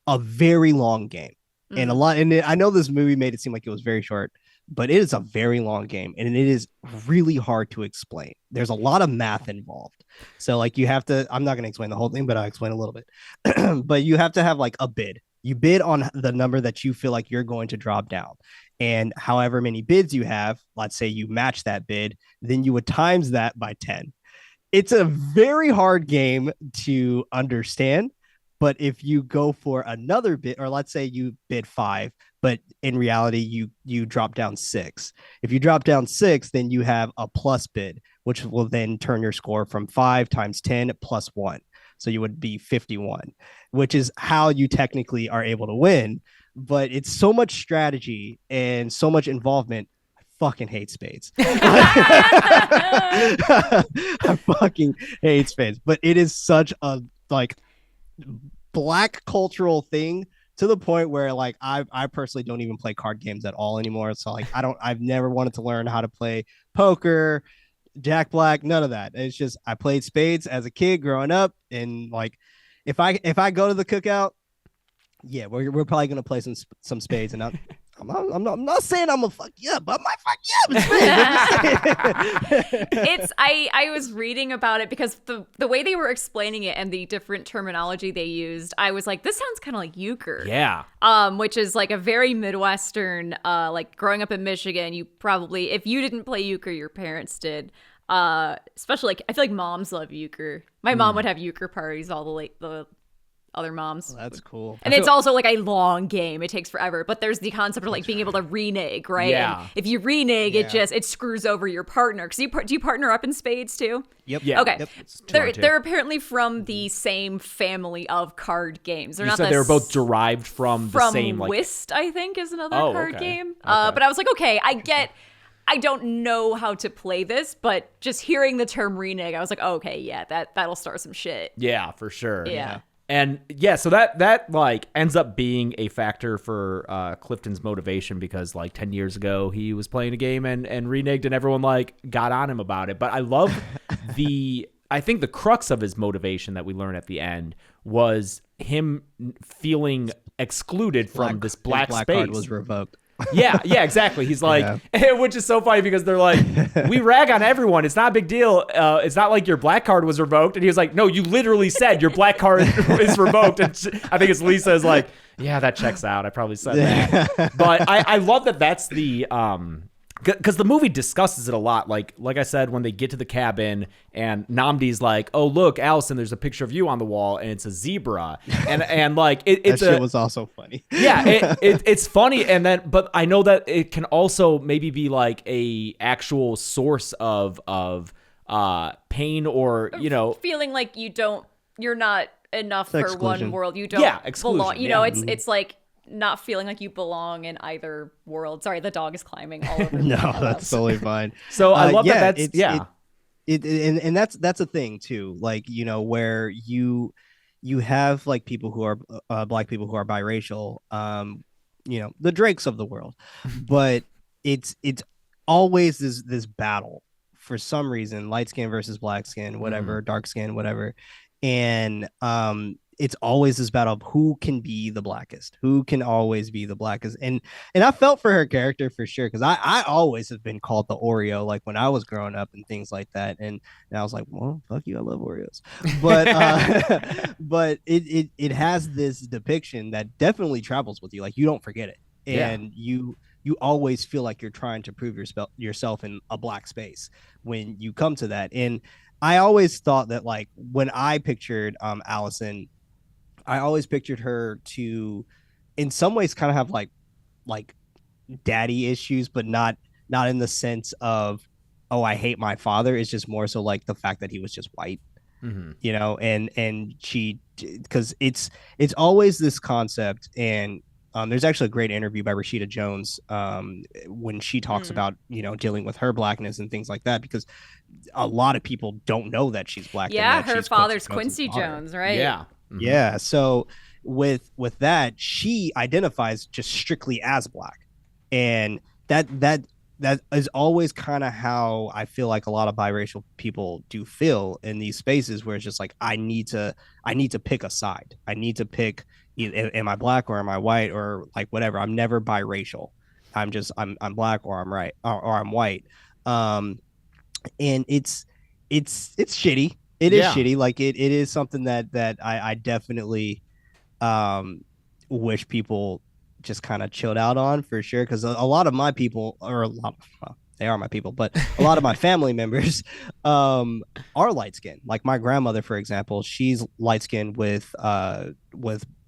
a very long game. And I know this movie made it seem like it was very short, but it is a very long game, and it is really hard to explain. There's a lot of math involved. So like you have to, I'm not going to explain the whole thing, but I'll explain a little bit. But you have to have like a bid. You bid on the number that you feel like you're going to drop down. And however many bids you have, let's say you match that bid, then you would times that by 10. It's a very hard game to understand. But if you go for another bid, or let's say you bid 5, but in reality, you drop down 6. If you drop down 6, then you have a plus bid, which will then turn your score from 5 times 10 plus 1. So you would be 51, which is how you technically are able to win. But it's so much strategy and so much involvement. I fucking hate spades. I fucking hate spades. But it is such a like Black cultural thing, to the point where like I personally don't even play card games at all anymore. So like I've never wanted to learn how to play poker, Jack Black, none of that. It's just I played spades as a kid growing up, and like if I go to the cookout, yeah, we're probably gonna play some spades, and I'm not saying I'm gonna fuck you up, but I might fuck you up. It's I was reading about it because the way they were explaining it and the different terminology they used, I was like, this sounds kind of like euchre. Yeah. Which is like a very Midwestern, like growing up in Michigan, you probably, if you didn't play euchre, your parents did. Especially like I feel like moms love euchre. My mom would have euchre parties, all the other moms. Well, that's cool. And it's also like a long game. It takes forever. But there's the concept of like being able to renege, right? Yeah. And if you renege, it screws over your partner. Because do you partner up in spades too? Yep. Yeah. Okay. Yep. They're apparently from the same family of card games. They're You not said they were both derived from the same like Whist, I think, is another card game. Okay. But I was like, okay, I don't know how to play this, but just hearing the term renege, I was like, oh, okay, yeah, that'll start some shit. Yeah, for sure. Yeah. And yeah, so that like ends up being a factor for Clifton's motivation, because like 10 years ago he was playing a game and reneged, and everyone like got on him about it. But I love I think the crux of his motivation that we learn at the end was him feeling excluded from this black space. Card was revoked. Yeah, exactly. He's like, which is so funny because they're like, we rag on everyone. It's not a big deal. It's not like your black card was revoked. And he was like, no, you literally said your black card is revoked. And I think it's Lisa is like, yeah, that checks out. I probably said that. But I love that that's the because the movie discusses it a lot. Like I said, when they get to the cabin and Namdi's like, oh, look, Allison, there's a picture of you on the wall and it's a zebra. And like, it's that shit was also funny. Yeah, it's funny. And then, but I know that it can also maybe be like a actual source of pain, or, you know, feeling like you're not enough for one world. You don't belong. You know, it's like, not feeling like you belong in either world. Sorry, the dog is climbing all over. No, that's totally fine. So I love that. That's and that's a thing too. Like, you know, where you you have like people who are black people who are biracial, the Drakes of the world, but it's always this battle for some reason, light skin versus black skin, whatever, dark skin, whatever, and it's always this battle of who can be the blackest, who can always be the blackest. And I felt for her character for sure, because I always have been called the Oreo, like when I was growing up and things like that. And I was like, well, fuck you, I love Oreos. But but it has this depiction that definitely travels with you. Like you don't forget it. And you always feel like you're trying to prove yourself in a black space when you come to that. And I always thought that, like, when I pictured Allison, I always pictured her to, in some ways, kind of have like daddy issues, but not in the sense of, oh, I hate my father. It's just more so like the fact that he was just white, and she, because it's always this concept. And there's actually a great interview by Rashida Jones when she talks about, dealing with her blackness and things like that, because a lot of people don't know that she's black. Yeah, and that her she's father's Quincy Jones, right? Yeah. Mm-hmm. Yeah. So with that, she identifies just strictly as black. And that is always kind of how I feel like a lot of biracial people do feel in these spaces, where it's just like, I need to pick a side. I need to pick, am I black or am I white or like whatever. I'm never biracial. I'm black or I'm right or I'm white. And it's shitty. It is shitty. Like it is something that I definitely wish people just kind of chilled out on, for sure. Because a lot of my people, they are my people, but a lot of my family members are light skinned. Like my grandmother, for example, she's light skinned with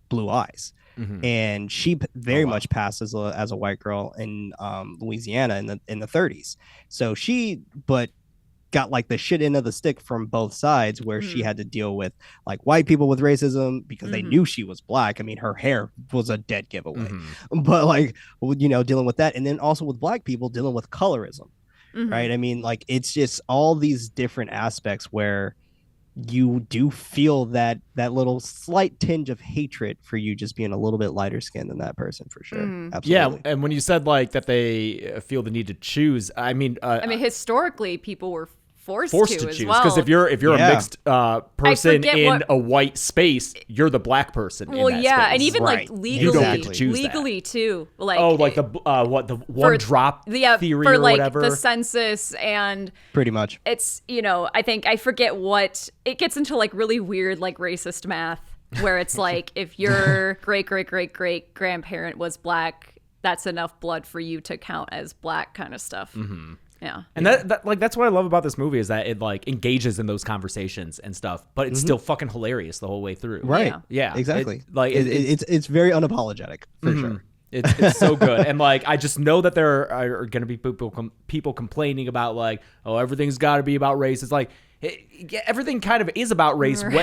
blue eyes. Mm-hmm. And she very much passed as a white girl in Louisiana in the 30s. So but got like the shit end of the stick from both sides, where she had to deal with like white people with racism because they knew she was black. I mean, her hair was a dead giveaway, but like, dealing with that. And then also with black people dealing with colorism, right? I mean, like, it's just all these different aspects where you do feel that little slight tinge of hatred for you just being a little bit lighter skinned than that person, for sure. Absolutely. Yeah, and when you said like that they feel the need to choose, I mean, historically people were forced to choose, because if you're a mixed person in a white space, you're the black person. Well, in that space. And even like legally, you don't get to choose legally that. Too. Like the one drop theory for or like whatever. The census, and pretty much it's I forget what it gets into, like really weird like racist math, where it's like if your great grandparent was black, that's enough blood for you to count as black, kind of stuff. Yeah. And that's what I love about this movie, is that it like engages in those conversations and stuff, but it's still fucking hilarious the whole way through. Right. Yeah. Exactly. It's very unapologetic, for sure. It's so good. And like, I just know that there are going to be people complaining about like, oh, everything's got to be about race. It's like, everything kind of is about race from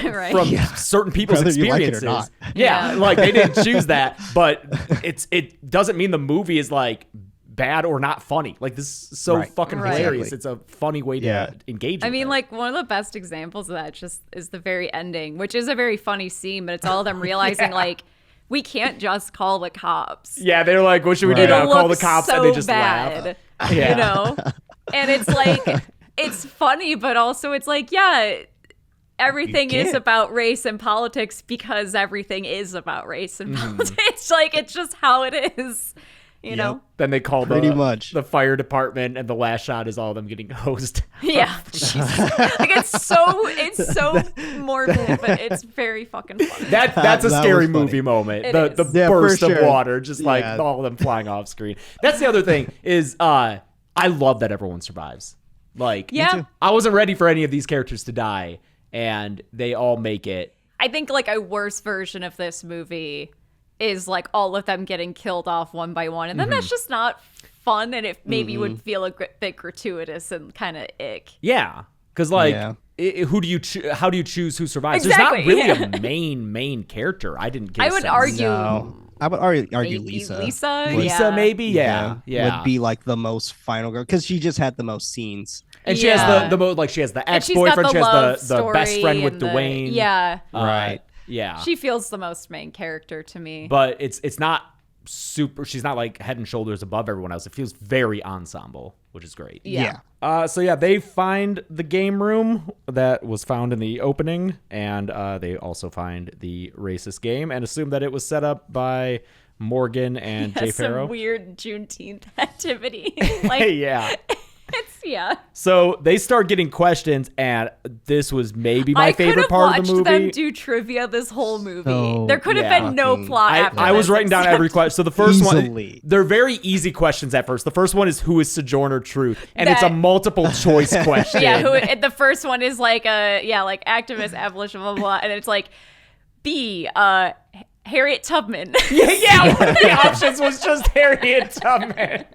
certain people's experiences. Like it or not. Yeah. Like they didn't choose that, but it doesn't mean the movie is like bad or not funny. Like, this is so fucking hilarious. It's a funny way to engage. I mean, like, one of the best examples of that just is the very ending, which is a very funny scene, but it's all of them realizing like, we can't just call the cops. Yeah, they're like, what should we do now? Call the cops, and they just laugh. Yeah. And it's like, it's funny, but also it's like, everything is about race and politics because everything is about race and politics. Like, it's just how it is. You know, then they call the fire department, and the last shot is all of them getting hosed. Yeah, like it's so morbid, but it's very fucking funny. That's a scary movie moment. The burst of water, just like all of them flying off screen. That's the other thing is, I love that everyone survives. Like, I wasn't ready for any of these characters to die, and they all make it. I think like a worse version of this movie is like all of them getting killed off one by one, and then that's just not fun, and it maybe would feel a bit gratuitous and kind of ick. Yeah, because like, who do you how do you choose who survives? Exactly. There's not really a main character. I didn't get. I would argue. I would argue Lisa. Lisa, maybe. Yeah. Would be like the most final girl, because she just had the most scenes. And she has the most, like, she has the ex-boyfriend, she has the best friend with Dwayne. Yeah. Right. Yeah. She feels the most main character to me. But it's not super. She's not like head and shoulders above everyone else. It feels very ensemble, which is great. Yeah. So yeah, they find the game room that was found in the opening, and they also find the racist game and assume that it was set up by Morgan and Jay Farrow. Some weird Juneteenth activity. Like, Yeah. yeah. So they start getting questions, and this was maybe my favorite part of the movie. I could have watched them do trivia this whole movie. So there could have been no plot after I was this writing down except- every question. So the first Easily. one, they're very easy questions at first. The first one is who is Sojourner Truth, and it's a That- multiple choice question. Yeah, the first one is like like activist, abolition, blah, blah, blah. And it's like, B, Harriet Tubman. Yeah, one of the options was just Harriet Tubman.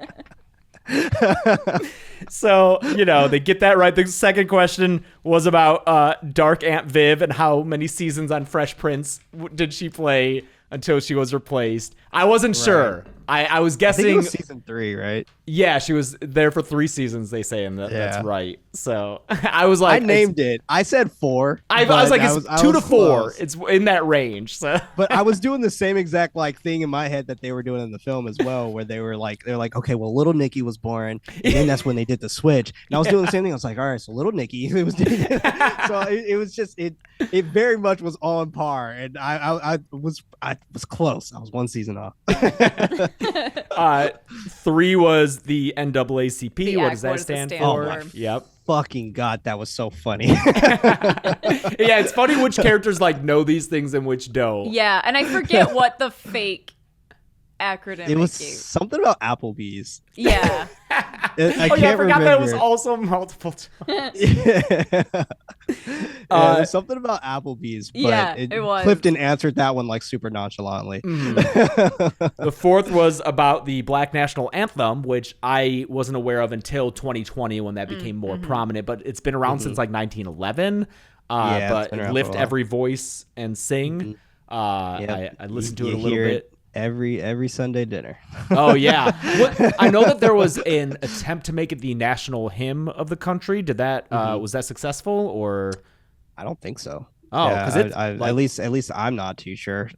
So, they get that right. The second question was about Dark Aunt Viv and how many seasons on Fresh Prince did she play until she was replaced. I wasn't sure. I was I think guessing. it was season 3, right? Yeah, she was there for 3 seasons, they say, and that's Yeah. right. So I was like, I named it. I said 4. I was like, it's I 2 to was 4. close. It's in that range. So. But I was doing the same exact thing in my head that they were doing in the film as well, where they're like, okay, well, little Nicky was born, and then that's when they did the switch. And I was doing the same thing. I was like, all right, so little Nicky, it was, so it was just it very much was on par, and I was close. I was 1 season off. 3 was the NAACP. The What act, does that what does it stand stand for? for? Yep. Fucking God, that was so funny. Yeah, it's funny which characters know these things and which don't. Yeah, and I forget what the fake acronym It was gave. something about Applebee's. Yeah. I I can't forgot remember. that it was also multiple times. Yeah, it was something about Applebee's, but Yeah, it was. Clifton answered that one super nonchalantly. The 4th was about the Black National Anthem, which I wasn't aware of until 2020 when that became more prominent, but it's been around since 1911. Yeah, it's But been around for a Lift while. Every Voice and Sing. I listened to it a little hear bit. Every Sunday dinner. Oh yeah, I know that there was an attempt to make it the national hymn of the country. Did that was that successful or? I don't think so. Oh, Yeah, 'cause it's, at least I'm not too sure.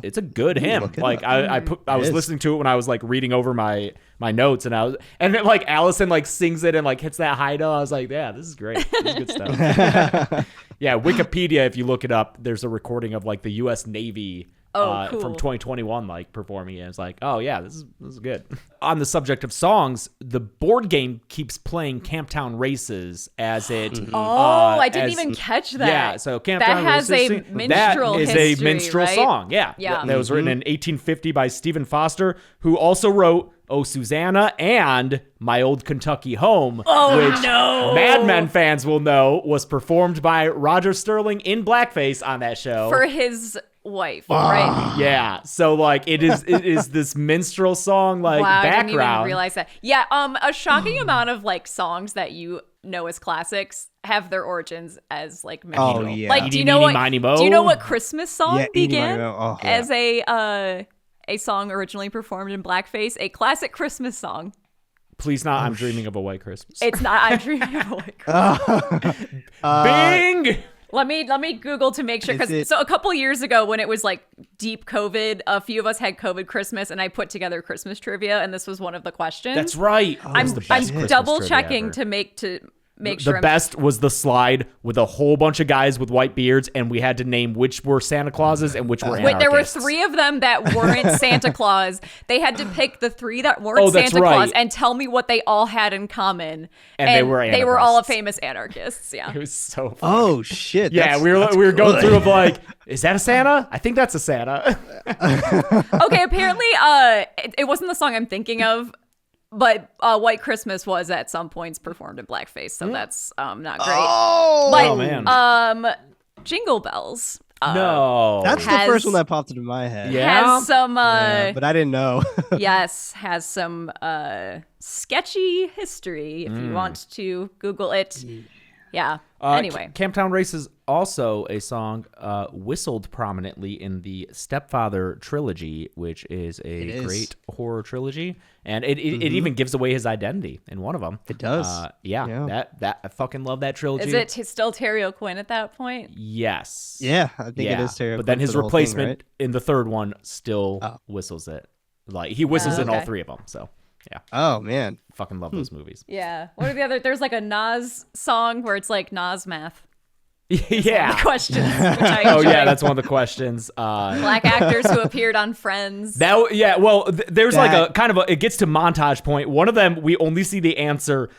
It's a good hymn. look it Like up. I was is. listening to it when I was reading over my notes, and then Allison sings it and hits that high note. I was like, yeah, this is great. This is good stuff. Yeah, Wikipedia. If you look it up, there's a recording of the U.S. Navy. Cool. From 2021, performing it. It's oh yeah, this is good. On the subject of songs, the board game keeps playing Camptown Races as it. I didn't even catch that. Yeah, so Camptown That has Races. a minstrel That is history, a minstrel right? song. Yeah, Yeah. That was written in 1850 by Stephen Foster, who also wrote "Oh Susanna" and "My Old Kentucky Home," which Mad Men fans will know was performed by Roger Sterling in blackface on that show. For his wife, right? Yeah, so it is this minstrel song Wow, I didn't even background. realize that. Yeah, a shocking amount of songs that you know as classics have their origins as minstrel. Oh, yeah. Do you Eeny, know meeny, what? miny, mo. Do you know what Christmas song Yeah, eeny, began miny, mo. Oh, yeah. as a song originally performed in blackface? A classic Christmas song. Please not. I'm dreaming of a white Christmas. It's not. I'm dreaming of a white Christmas. Bing. Let me Google to make sure, Is because it- so a couple years ago when it was deep COVID, a few of us had COVID Christmas, and I put together Christmas trivia, and this was one of the questions. That's right. I'm It was the best Christmas double trivia checking ever. to make sure The I'm best was the slide with a whole bunch of guys with white beards, and we had to name which were Santa Clauses and which were Wait, there were anarchists. 3 of them that weren't Santa Claus. They had to pick the 3 that weren't Oh, that's Santa Claus right. and tell me what they all had in common. And they were They were all anarchists. famous anarchists. Yeah. It was so funny. Oh shit! Yeah, we were going through of is that a Santa? I think that's a Santa. Okay, apparently it wasn't the song I'm thinking of. But White Christmas was at some points performed in blackface, so that's not great. But, Oh, man. Jingle Bells. No. That's the has- first one that popped into my head. Yeah. Has some but I didn't know. has some sketchy history if you want to Google it. Yeah. Anyway. Camptown Races also a song whistled prominently in the Stepfather trilogy, which is a great horror trilogy, and it even gives away his identity in one of them. It does. That I fucking love that trilogy. Is it still Terry O'Quinn at that point? Yes. Yeah, I think it is Terry O'Quinn. But then his for the whole replacement thing, right? in the third one still whistles it. Like he whistles in all okay. three of them. So yeah. Oh man, Fucking love those movies. Yeah. What are the other? There's like a Nas song where it's like Nas math. Yeah. Questions. Which I Oh enjoy. yeah, that's one of the questions. Black actors who appeared on Friends. There's like a kind of it gets to montage point. One of them we only see the answer,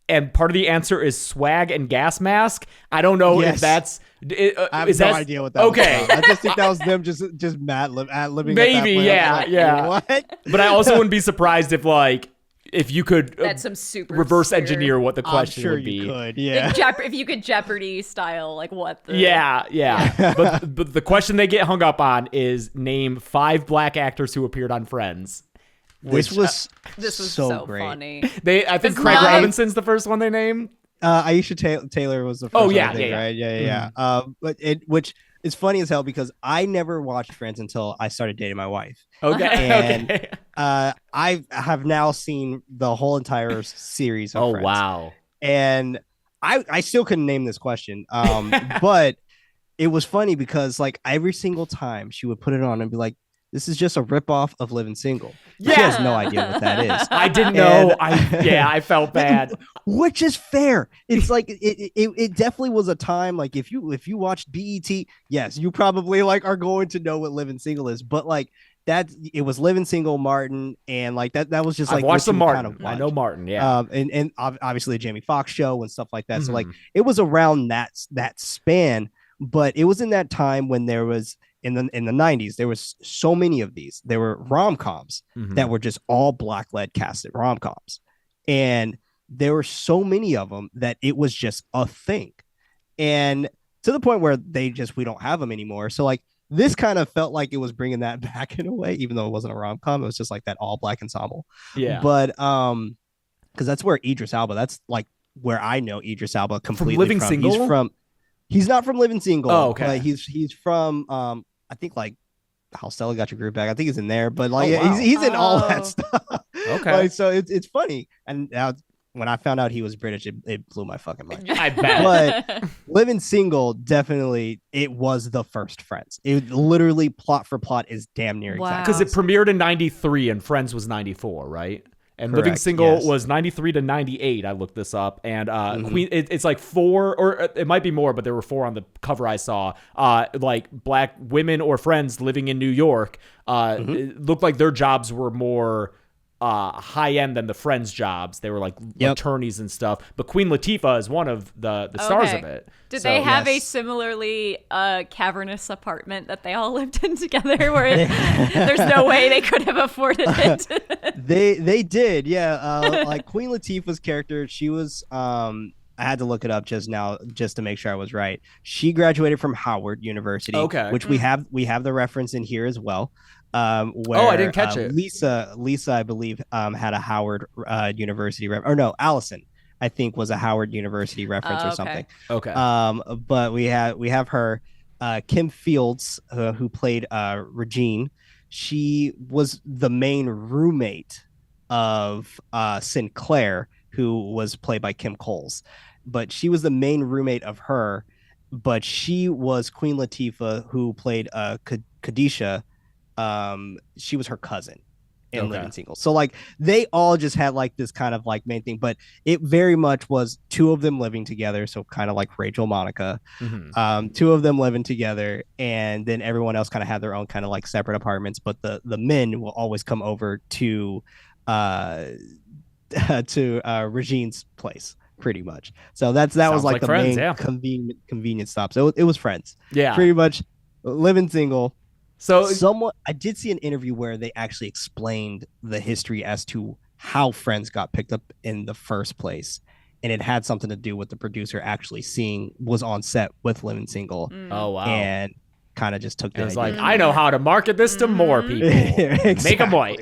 and part of the answer is swag and gas mask. I don't know if that's. I have no idea what that okay. was about. I just think that was them just ad-libbing. Maybe, yeah. What? But I also wouldn't be surprised if you could That's some super reverse obscure- engineer what the I'm question sure would be. you could. Yeah. If you could Jeopardy style, like what the. Yeah. but the question they get hung up on is name 5 black actors who appeared on Friends. This was so great. funny. I think It's Craig not- Robinson's the first one they named. Aisha Taylor was the first. Oh, one, yeah, I think, yeah. right? Yeah. Which is funny as hell because I never watched Friends until I started dating my wife. Okay. And Okay. I have now seen the whole entire series of Oh Friends. wow. And I still couldn't name this question. But it was funny because like every single time she would put it on and be like, this is just a ripoff of Living Single. She has no idea what that is. I didn't know. And- I felt bad. Which is fair. It's like it definitely was a time like if you watched BET, yes, you probably like are going to know what Living Single is. But like that, it was Living Single, Martin, and like that was just like I've watched what the you Martin. kind of I know watch. Martin. Yeah. And obviously the Jamie Foxx show and stuff like that. So like Mhm. it was around that span, but it was in that time when there was in the 90s there was so many of these. There were rom-coms Mhm. that were just all black-led casted rom-coms, and there were so many of them that it was just a thing, and to the point where we don't have them anymore. So like this kind of felt like it was bringing that back in a way, even though it wasn't a rom-com. It was just like that all black ensemble. Yeah. But because that's where Idris Elba, that's like where I know Idris Elba completely Living Single? He's not from Living Single. Oh, okay. He's from I think like How Stella Got Your Groove Back. I think he's in there, but like wow. he's in all that Oh. stuff. Okay. Like, so it's funny. And now when I found out he was British, it blew my fucking mind. I bet. But Living Single, definitely, it was the first Friends. It literally plot for plot is damn near Wow. exact. Because it premiered in 93 and Friends was 94, right? And Living Correct, Single yes. was 93 to 98. I looked this up. And Mhm. Queen, it's like 4, or it might be more, but there were 4 on the cover I saw. Like black women or friends living in New York. It looked like their jobs were more high end than the Friends jobs. They were like attorneys and stuff. But Queen Latifah is one of the stars of it. Did So- they have a yes. similarly cavernous apartment that they all lived in together where there's no way they could have afforded it? They did, yeah. Like Queen Latifah's character, she was I had to look it up just now just to make sure I was right. She graduated from Howard University, Okay. which we have the reference in here as well. Where, I didn't catch it. Lisa, I believe, had a Howard University or no, Allison, I think, was a Howard University reference or okay. something. Okay. But we have her, Kim Fields, who played Regine. She was the main roommate of Sinclair, who was played by Kim Coles. But she was the main roommate of her. But she was Queen Latifah, who played Khadijah. She was her cousin in Okay. Living Single. So like they all just had like this kind of like main thing, but it very much was 2 of them living together. So kind of like Rachel, Monica, Mhm. 2 of them living together, and then everyone else kind of had their own kind of like separate apartments. But the men will always come over to Regine's place, pretty much. So that was Sounds like like the Friends, main yeah. convenient stop. So it was Friends, Yeah. pretty much. Living Single. So I did see an interview where they actually explained the history as to how Friends got picked up in the first place, and it had something to do with the producer actually was on set with Living Single, oh wow. and kind of just took the It was idea. like, I know how to market this to more people. Make them white.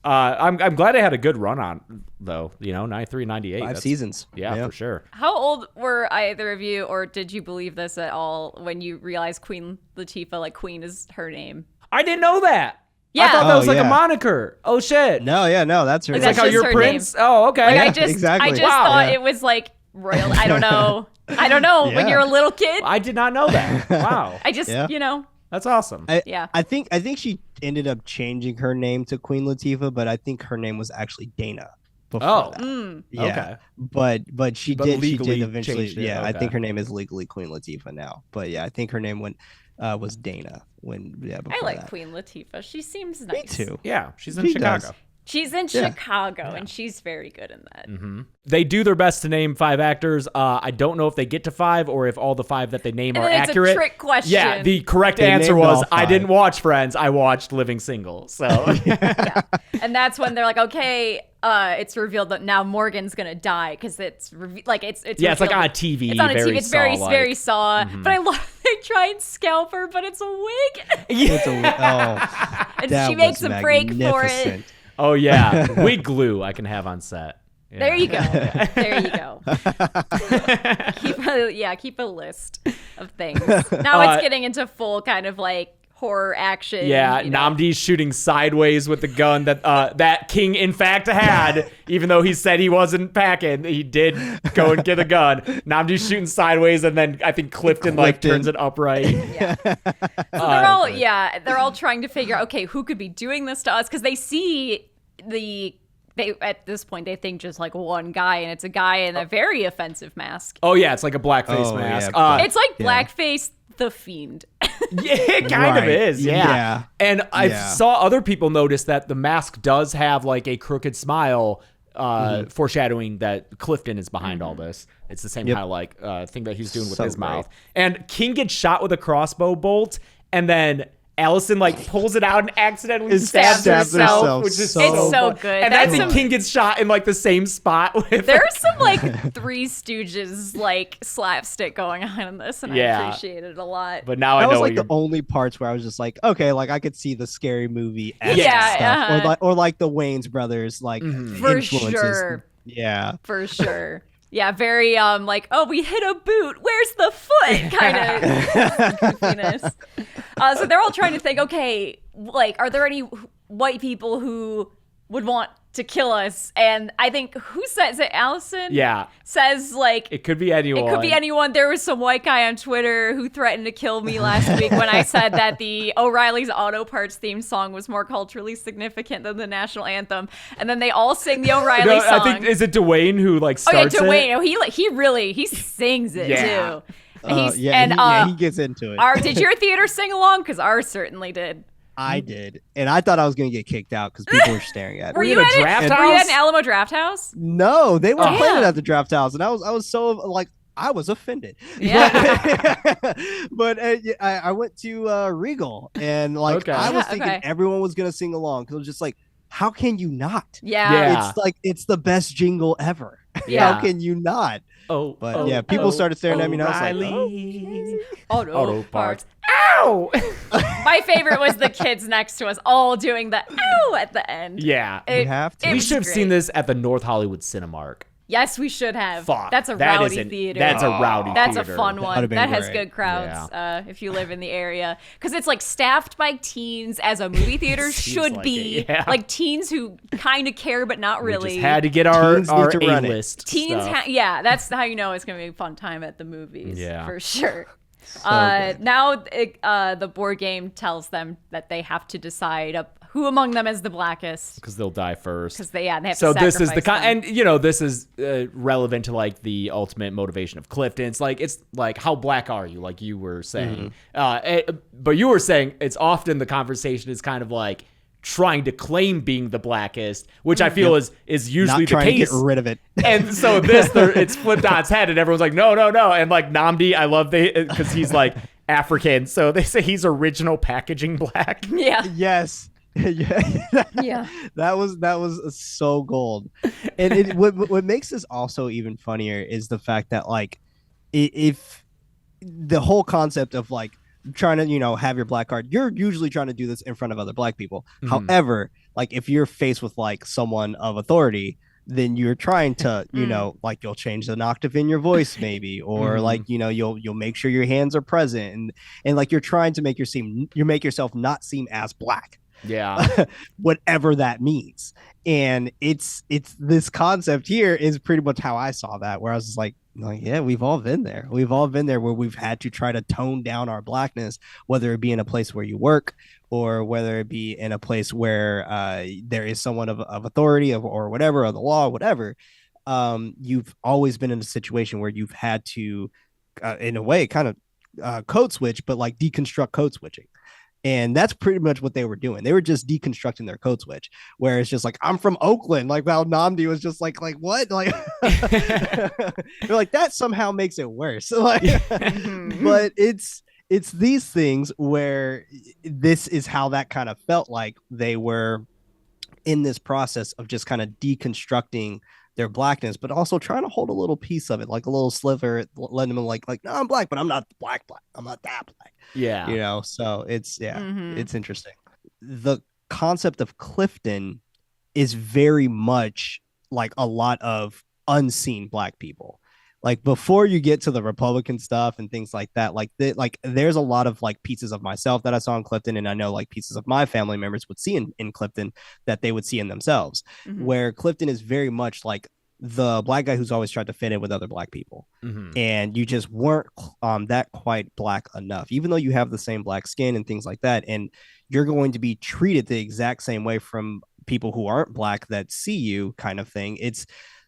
I'm glad I had a good run on, though. 93, 98. 5 seasons. Yeah, for sure. How old were either of you, or did you believe this at all when you realized Queen Latifah, like Queen is her name? I didn't know that. Yeah. I thought that was like yeah. a moniker. Oh, shit. No, that's her. Like, It's like that's how just you're her Prince? name. Oh, okay. Like, Yeah, I just exactly. thought Yeah. it was like royal. I don't know. When Yeah. you're a little kid. I did not know that. Wow. I just, Yeah. That's awesome. Yeah. I think she ended up changing her name to Queen Latifah, but I think her name was actually Dana. Before Oh. that. Yeah. Okay. But she But did legally eventually. changed it. Yeah, I Okay. think her name is legally Queen Latifah now. But yeah, I think her name was Dana before I like that. Queen Latifah. She seems nice. Me too. Yeah, she's in She Chicago. does. She's in Yeah. Chicago, and she's very good in that. They do their best to name 5 actors. I don't know if they get to 5 or if all the 5 that they name And are then it's accurate. a trick question. Yeah, the correct They answer named was all I 5. didn't watch Friends. I watched Living Single. So And that's when they're like, okay, it's revealed that now Morgan's gonna die because it's yeah, it's like revealed- on TV. It's on a TV. It's very Saw-like. very Saw. But I love they try and scalp her, but it's a wig, It's and that she makes was a break for it. magnificent. Oh yeah, wig glue I can have on set. Yeah. There you go. There you go. Keep a list of things. Now it's getting into full kind of like horror action. Yeah, you know. Namdi's shooting sideways with the gun that King in fact had, even though he said he wasn't packing. He did go and get a gun. Namdi's shooting sideways, and then I think Clifton turns it upright. Yeah. So they're all trying to figure out, okay, who could be doing this to us? Because they see they at this point they think just like one guy, and it's a guy in a very offensive mask. Oh yeah, it's like a blackface Oh, mask. yeah. It's like blackface the Fiend. Yeah, it kind of Right. is. Yeah. Yeah. And I Yeah. saw other people notice that the mask does have like a crooked smile, foreshadowing that Clifton is behind all this. It's the same Yep. kind of like thing that he's doing with So his great. mouth. And King gets shot with a crossbow bolt, and then Allison pulls it out and accidentally stabs herself, which is so It's so fun. good. And That's I think some- King gets shot in the same spot with There's some Three Stooges slapstick going on in this, and I Yeah. appreciate it a lot. But now That I was know like what the only parts where I was just like, okay, I could see the scary movie Yeah, stuff, or like the Wayne's brothers For influences. sure. Yeah. For sure. Yeah, very oh, we hit a boot. Where's the foot? Kind of goofiness. So they're all trying to think, okay, are there any white people who would want to kill us? And I think who says it? Allison? Yeah. Says It could be anyone. it could be anyone. There was some white guy on Twitter who threatened to kill me last week when I said that the O'Reilly's Auto Parts theme song was more culturally significant than the national anthem. And then they all sing the O'Reilly No, song. I think is it Dwayne who starts Oh yeah, it? Dwayne. Oh, he really sings it Yeah. too. He gets into it. Did your theater sing along? Because ours certainly did. I did, and I thought I was gonna get kicked out because people were staring at Were me. you at at a draft Were you house? at an Alamo Draft House? No, they were Damn. playing it at the draft house, and I was so I was offended. Yeah. But I went to Regal, and Okay. I was Yeah, thinking okay. everyone was gonna sing along because it was just like, how can you not? Yeah. Yeah. It's the best jingle ever. Yeah. How can you not? Oh, But yeah, people started staring at me, and I was like, O'Reilly. Auto parts. parts. Ow! My favorite was the kids next to us all doing the ow at the end. Yeah. It- have to. it We was should have great. seen this at the North Hollywood Cinemark. Yes, we should have. Fuck. That's a that rowdy isn't- theater. That's a rowdy That's theater. a fun one. would've been That has great. good crowds if you live in the area. Because it's staffed by teens, as a movie theater Seems should like be. it, yeah. Teens who kind of care but not We really. just had to get our Teens need to run it. A-list Teens, stuff. that's how you know it's going to be a fun time at the movies. Yeah. For sure. good. Now the board game tells them that they have to decide who among them is the blackest. because they'll die first. Because they have So to this is the sacrifice them. and this is relevant to the ultimate motivation of Clifton. It's like how black are you, like you were saying, but you were saying it's often the conversation is kind of trying to claim being the blackest, which I feel is usually not trying the to case. get rid of it. And so it's flipped on its head, and everyone's like, no. And Namdi, I love because he's African, so they say he's original packaging black. Yeah. Yes. Yeah. Yeah. That was so gold. And what makes this also even funnier is the fact that if the whole concept of like trying to, have your black card, you're usually trying to do this in front of other black people. However, like if you're faced with like someone of authority, then you're trying to, like you'll change an octave in your voice maybe, or like, you'll make sure your hands are present, and like you're trying to make make yourself not seem as black. Yeah. Whatever that means. And it's this concept here is pretty much how I saw that, where I was just like, yeah, we've all been there. We've all been there where we've had to try to tone down our blackness, whether it be in a place where you work or whether it be in a place where there is someone of authority or whatever, or the law, whatever. You've always been in a situation where you've had to, in a way, kind of code switch, but like deconstruct code switching. And that's pretty much what they were doing. They were just deconstructing their code switch, where it's just like, I'm from Oakland. Like, Val Namdi was just like what? Like, they're like, that somehow makes it worse. Like, but it's these things where this is how that kind of felt like they were in this process of just kind of deconstructing their blackness, but also trying to hold a little piece of it, like a little sliver, letting them like, no, I'm black, but I'm not black. I'm not that black. Yeah. So it's, it's interesting. The concept of Clifton is very much like a lot of unseen black people. Like before you get to the Republican stuff and things like that, like there's a lot of like pieces of myself that I saw in Clifton, and I know like pieces of my family members would see in Clifton that they would see in themselves, where Clifton is very much like the black guy who's always tried to fit in with other black people, and you just weren't that quite black enough, even though you have the same black skin and things like that, and you're going to be treated the exact same way from people who aren't black that see you, kind of thing. It's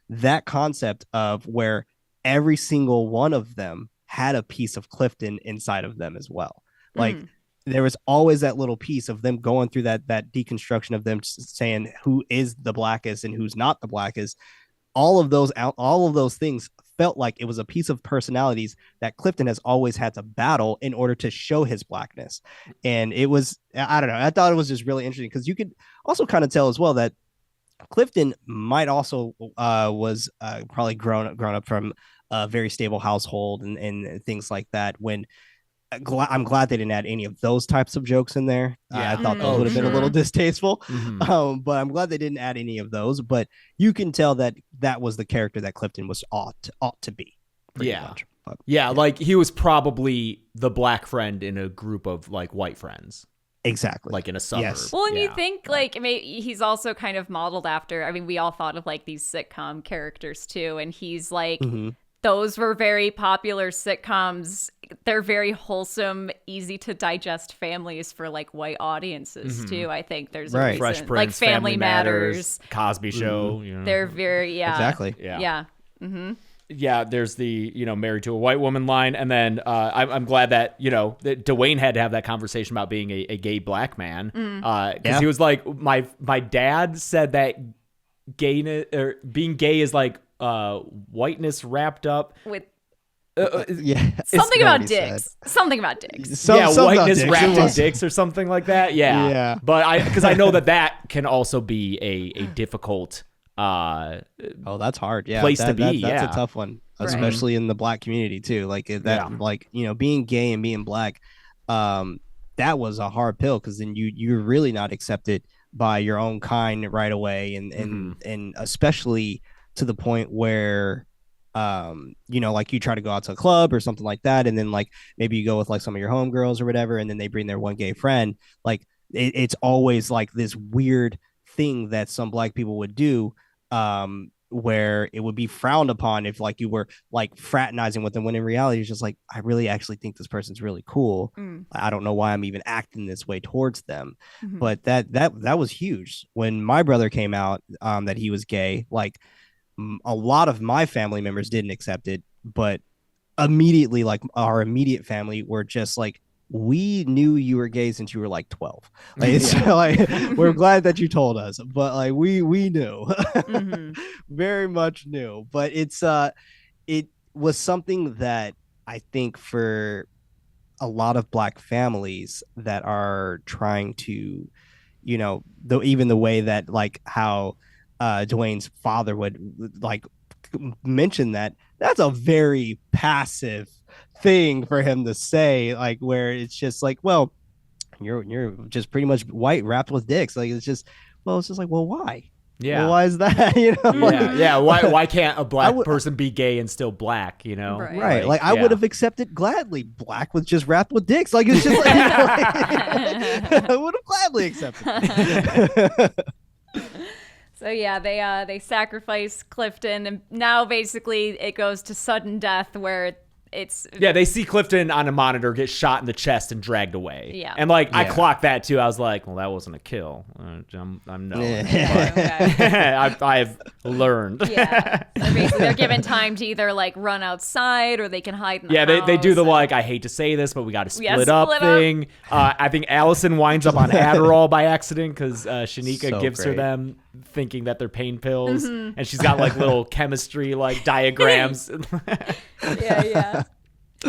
that concept of where every single one of them had a piece of Clifton inside of them as well. Like there was always that little piece of them going through that deconstruction of them saying who is the blackest and who's not the blackest. All of those things felt like it was a piece of personalities that Clifton has always had to battle in order to show his blackness. And it was, I don't know, I thought it was just really interesting because you could also kind of tell as well that Clifton might also was probably grown up from a very stable household and things like that. When I'm glad they didn't add any of those types of jokes in there. I thought those would have been a little distasteful, but I'm glad they didn't add any of those. But you can tell that was the character that Clifton was ought to be. Much. But, like he was probably the black friend in a group of like white friends. Exactly. Like in a suburb. Yes. Well, and you think like he's also kind of modeled after, I mean, we all thought of like these sitcom characters too. And he's like, those were very popular sitcoms. They're very wholesome, easy to digest families for like white audiences too. I think there's a reason. Fresh Prince, like Family Matters, Cosby Show. You know. They're very, Exactly. Yeah. Yeah, there's the, Married to a White Woman line. And then I'm glad that, that Dwayne had to have that conversation about being a gay black man. Because he was like, my dad said that gayness or being gay is like whiteness wrapped up with something about dicks. Something about dicks. Whiteness wrapped in dicks or something like that. Yeah. But because I know that can also be a difficult that's hard. Yeah, place to be. That's a tough one, especially in the black community too. Like that, like being gay and being black, that was a hard pill because then you're really not accepted by your own kind right away, and especially to the point where like you try to go out to a club or something like that, and then like maybe you go with like some of your homegirls or whatever, and then they bring their one gay friend. Like it's always like this weird thing that some black people would do, where it would be frowned upon if like you were like fraternizing with them, when in reality it's just like, I really actually think this person's really cool. I don't know why I'm even acting this way towards them. But that was huge when my brother came out, that he was gay. Like a lot of my family members didn't accept it, but immediately like our immediate family were just like, we knew you were gay since you were like 12. Like, so, like, we're glad that you told us, but like we knew, very much knew. But it was something that I think for a lot of black families that are trying to, even the way that like how Dwayne's father would like mentioned that that's a very passive thing for him to say, like where it's just like, well, you're just pretty much white wrapped with dicks. Like it's just like, well, why? Yeah. Well, why is that? You know? Yeah. Why can't a black person be gay and still black? You know? Right. Like I would have accepted gladly black with just wrapped with dicks. Like it's just like, I would have gladly accepted. So yeah, they sacrifice Clifton, and now basically it goes to sudden death where it's they see Clifton on a monitor get shot in the chest and dragged away. Yeah. And like I clocked that too. I was like, well, that wasn't a kill. I'm no. okay. I've learned. Yeah. So basically they're given time to either like run outside or they can hide in the house. They do the like, I hate to say this, but we got to split up split thing. I think Allison winds up on Adderall by accident because Shanika gives her them thinking that they're pain pills, and she's got like little chemistry like diagrams.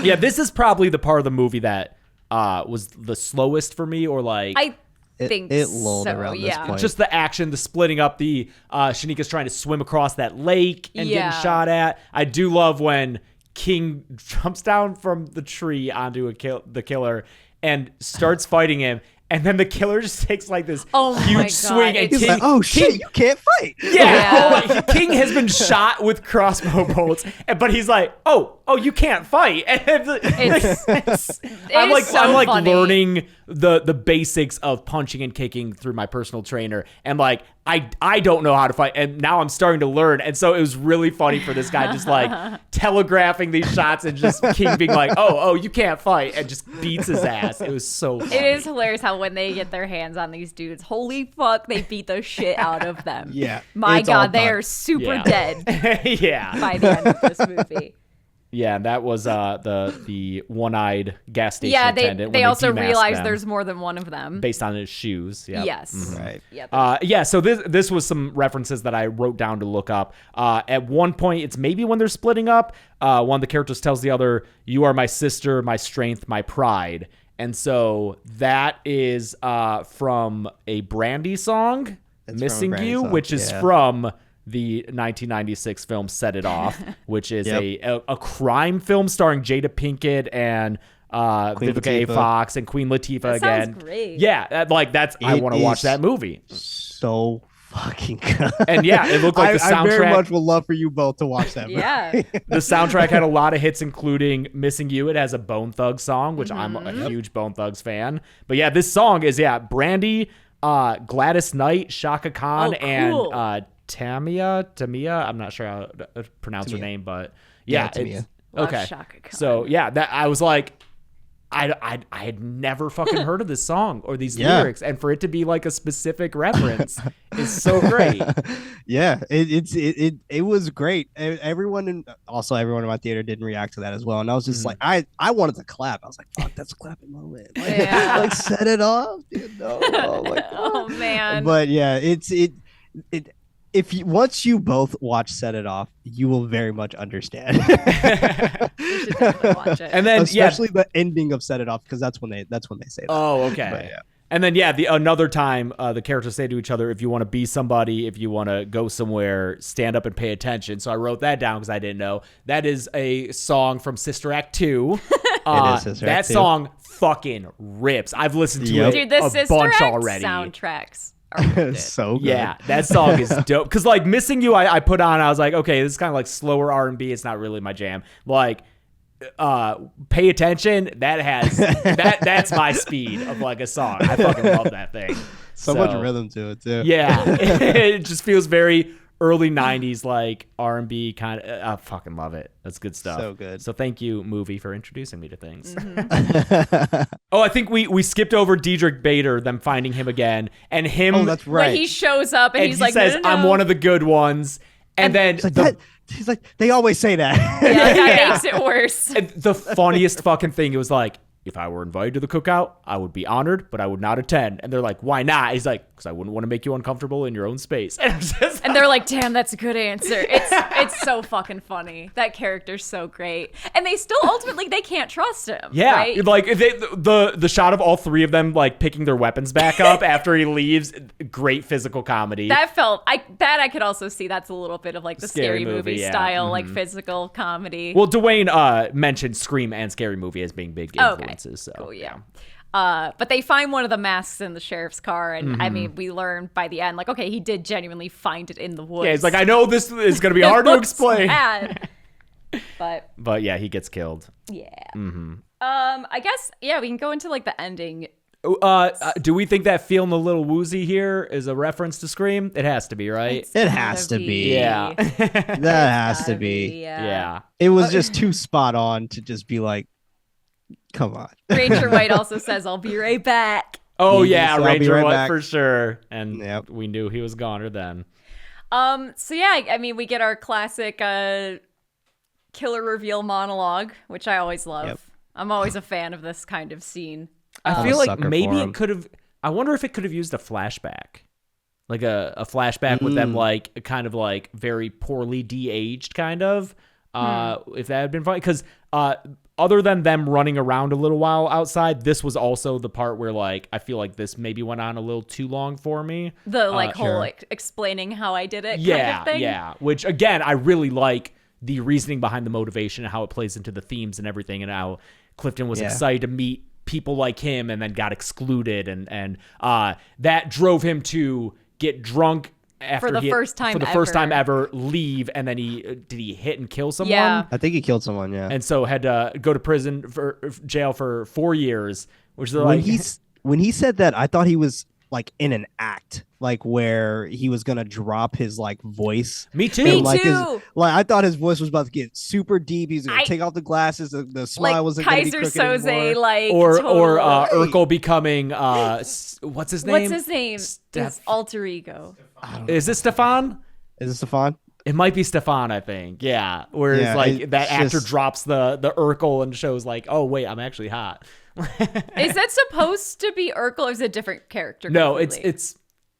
Yeah, this is probably the part of the movie that was the slowest for me, or like I think it lulled around this point. Just the action, the splitting up, the Shanika's trying to swim across that lake and getting shot at. I do love when King jumps down from the tree onto the killer and starts fighting him. And then the killer just takes like this huge swing, and He's King, like, "Oh shit, you can't fight!" Yeah, King has been shot with crossbow bolts, but he's like, "Oh, you can't fight." And I'm like funny. learning the basics of punching and kicking through my personal trainer, and like I don't know how to fight, and now I'm starting to learn. And so it was really funny for this guy just like telegraphing these shots, and just King being like, "Oh, you can't fight," and just beats his ass. It was so funny. It is hilarious how when they get their hands on these dudes, holy fuck, they beat the shit out of them. Yeah. My God, they are super dead Yeah. by the end of this movie. Yeah, that was the one-eyed gas station Yeah, attendant. they also demasked realize them there's more than one of them. based on his shoes. Yep. Yes. Right. Yep. So this was some references that I wrote down to look up. At one point, it's maybe when they're splitting up, one of the characters tells the other, "You are my sister, my strength, my pride." And so that is from a Brandy song, It's Missing from a Brandy You, song, which is from the 1996 film Set It Off, which is a crime film starring Jada Pinkett and Vivica A. Latifah. Fox and Queen Latifah That again. sounds great. Yeah, I want to watch that movie. So fucking good. And yeah, it looked like the soundtrack. I very much would love for you both to watch that movie. Yeah. The soundtrack had a lot of hits, including Missing You. It has a Bone Thugs song, which I'm a huge Bone Thugs fan. But yeah, this song is, Brandy, Gladys Knight, Shaka Khan, cool. and Tamia. I'm not sure how to pronounce her name, but Yeah, it's, Love okay. Shaka Khan. So yeah, that I was like, I had never fucking heard of this song or these lyrics, and for it to be like a specific reference is so great. Yeah, it was great. Everyone in my theater didn't react to that as well, and I was just like, I wanted to clap. I was like, fuck, that's a clapping moment. Like, like set it off, dude. No, oh my God. Oh man. But yeah, if you once you both watch Set It Off, you will very much understand. You should definitely watch it. And then especially the ending of Set It Off, because that's when they say that. Oh, okay. But, yeah. And then another time the characters say to each other, if you want to be somebody, if you want to go somewhere, stand up and pay attention. So I wrote that down because I didn't know. That is a song from Sister Act 2. It is Sister Act 2. Song fucking rips. I've listened to it Dude, the a Sister bunch Act already. soundtracks are good. So good. Yeah, that song is dope. Because like Missing You, I put on. I was like, okay, this is kind of like slower R&B. It's not really my jam. Like, pay attention. That's my speed of like a song. I fucking love that thing. So much rhythm to it too. Yeah, it just feels very early 90s like R&B kind of. I fucking love it. That's good stuff. So good. So thank you, movie, for introducing me to things. Oh, I think we skipped over Diedrich Bader, them finding him again, and him. Oh, that's right. When he shows up and he's he like, says, no. "I'm one of the good ones," and then He's like, they always say that. Yeah, that makes it worse. the funniest fucking thing. It was like, if I were invited to the cookout, I would be honored, but I would not attend. And they're like, why not? He's like, because I wouldn't want to make you uncomfortable in your own space. And they're like, damn, that's a good answer. It's so fucking funny. That character's so great. And they still ultimately, they can't trust him. Yeah, right? like the shot of all three of them like picking their weapons back up after he leaves, great physical comedy. That I could also see that's a little bit of like the scary movie style, like physical comedy. Well, Dwayne mentioned Scream and Scary Movie as being big influences. So cool, yeah. But they find one of the masks in the sheriff's car, and I mean, we learn by the end, like, okay, he did genuinely find it in the woods. Yeah, he's like, I know this is going to be hard to explain. Bad. But yeah, he gets killed. Yeah. I guess, yeah, we can go into like the ending. Do we think that feeling a little woozy here is a reference to Scream? It has to be, right? It has to be. Yeah. That has to be. Yeah. It was just too spot on to just be like, come on. Ranger White also says, I'll be right back. Oh, He yeah, said, "I'll be Ranger right White back." for sure. And Yep. we knew he was goner then. So yeah, I mean, we get our classic killer reveal monologue, which I always love. Yep. I'm always a fan of this kind of scene. I I'm feel a like sucker maybe for him. it could have. I wonder if it could have used a flashback, like a flashback with them like kind of like very poorly de-aged kind of. If that had been fun, because other than them running around a little while outside, this was also the part where like I feel like this maybe went on a little too long for me. The like whole Sure. like, explaining how I did it. Yeah, kind of thing. yeah. Which again, I really like the reasoning behind the motivation and how it plays into the themes and everything, and how Clifton was excited to meet people like him and then got excluded, and that drove him to get drunk after For the first time ever, leave, and then did he hit and kill someone? Yeah. I think he killed someone, yeah. And so had to go to prison for jail for 4 years, which is when like when he said that, I thought he was like in an act, like where he was gonna drop his like voice. me too. Me like too. I thought his voice was about to get super deep. He's gonna take off the glasses. The smile Like wasn't gonna be Kaiser crooked Soze, anymore. like or total- Urkel becoming what's his name? What's his name? His alter ego. Is it Stefan? Is it Stefan? It might be Stefan, I think. Yeah. Whereas Yeah, like it's that actor just- drops the Urkel and shows like, oh wait, I'm actually hot. Is that supposed to be Urkel or is it a different character? No, completely? it's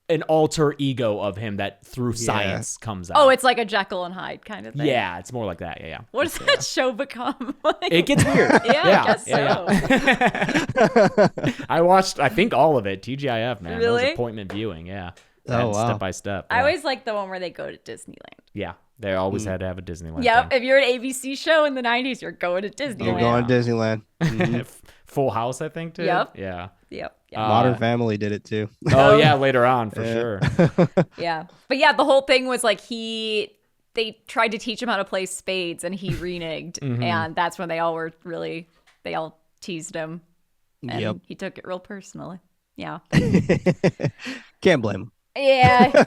an alter ego of him that through science comes out. Oh, it's like a Jekyll and Hyde kind of thing. yeah, it's more like that. Yeah, yeah. What does that show become? Like, It gets weird. yeah, I guess so. I watched, I think, all of it. TGIF, man. That was Really? appointment viewing. Yeah. Oh, wow. Step by step. I Yeah. always like the one where they go to Disneyland. Yeah. They always had to have a Disneyland. Yep. thing. If you're an ABC show in the 90s, you're going to Disneyland. You're going to Disneyland. Mhm. Full House, I think, too. Yep. Yeah. Yep. Modern Family did it too. Oh, yeah. Later on, for sure. Yeah. But yeah, the whole thing was like they tried to teach him how to play spades and he reneged. And that's when they all teased him. And Yep. he took it real personally. Yeah. Can't blame him. Yeah.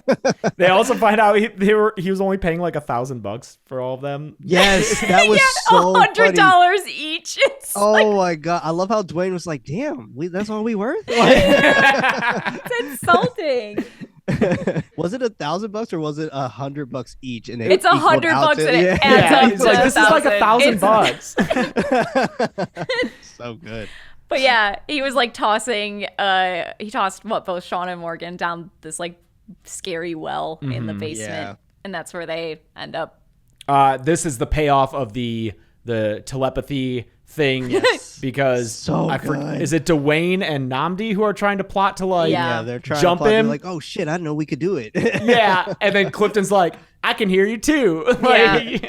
They also find out he was only paying like $1,000 for all of them. Yes, that was so funny. $100 each. It's Oh my god! I love how Dwayne was like, "Damn, that's all we worth." it's insulting. Was it $1,000 or was it $100 each? And It's $100 and it adds Yeah, up it's to like this is like $1,000. So good. But yeah, he was like tossing he tossed both Sean and Morgan down this like scary well in the basement. Yeah. And that's where they end up. This is the payoff of the telepathy thing because So good. is it Dwayne and Namdi who are trying to plot to like Yeah. Yeah, they're trying jump to plot, they're him? like, "Oh shit, I didn't know we could do it." yeah, and then Clifton's like, I can hear you too. Like,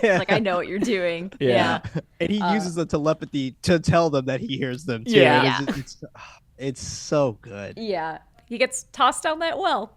Like, I know what you're doing. Yeah. Yeah. And he uses the telepathy to tell them that he hears them too. Yeah. And it's so good. Yeah. He gets tossed down that well.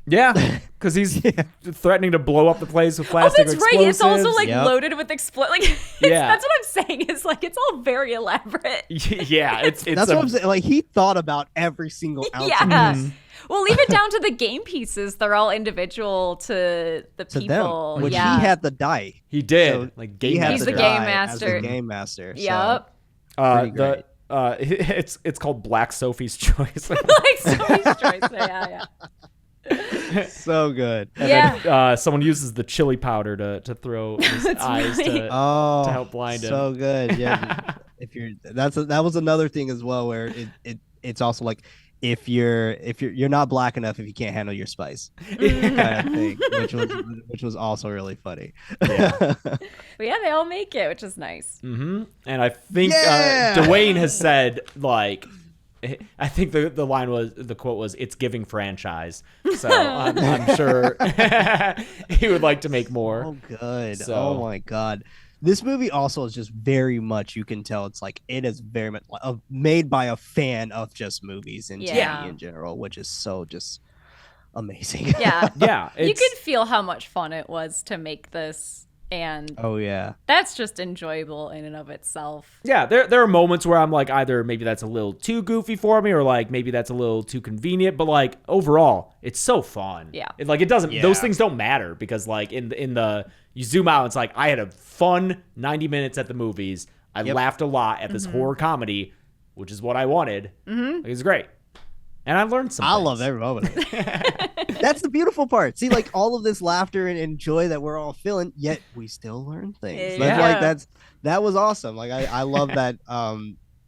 yeah, because he's threatening to blow up the place with Oh, plastic that's right. It's also explosives. like Yep. loaded with Like, Yeah. that's what I'm saying. It's like, it's all very elaborate. yeah, it's That's what I'm saying. Like he thought about every single ounce. Yeah. Of this Well, even down to the game pieces, they're all individual to the to people. them, which yeah. he had the die. He did So like He game had He's the the master. game die as master. the game master. So. Yep. It's called Black Sophie's Choice. Like somebody's choice. Yeah. So good. And Yeah. then, someone uses the chili powder to throw his eyes right. Oh, to help blind him. So good. Yeah. if if you're that was another thing as well where it's also like if you're not black enough if you can't handle your spice kind of thing, which was also really funny. But yeah, they all make it, which is nice. And I think Dwayne has said, like, I think the quote was, "It's giving franchise." So I'm sure he would like to make more. Oh, good. So. Oh my God. This movie also is just very much, you can tell it's like it is very much made by a fan of just movies and TV in general, which is so just amazing. Yeah. Yeah. You could feel how much fun it was to make this. And oh yeah, that's just enjoyable in and of itself. Yeah, there are moments where I'm like, either maybe that's a little too goofy for me, or like maybe that's a little too convenient. But like overall, it's so fun. Yeah, it doesn't. Those things don't matter because like in the you zoom out, it's like I had a fun 90 minutes at the movies. I laughed a lot at this horror comedy, which is what I wanted. It was great, and I learned something. I love every moment of it. That's the beautiful part. See, like all of this laughter and joy that we're all feeling, yet we still learn things. That was awesome. Like I love that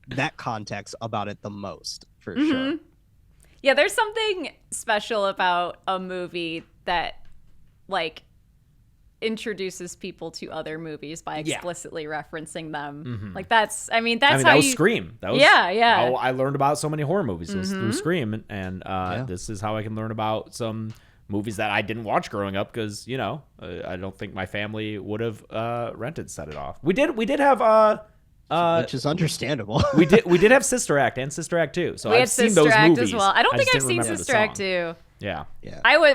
that context about it the most for sure. Yeah, there's something special about a movie that like introduces people to other movies by explicitly referencing them. Like that's how that was Scream. That was how I learned about so many horror movies was through Scream, and this is how I can learn about some movies that I didn't watch growing up because I don't think my family would have rented Set It Off. We did have which is understandable. we did have Sister Act and Sister Act 2. So I've seen those movies as well. I don't think I've seen Sister Act 2. Yeah.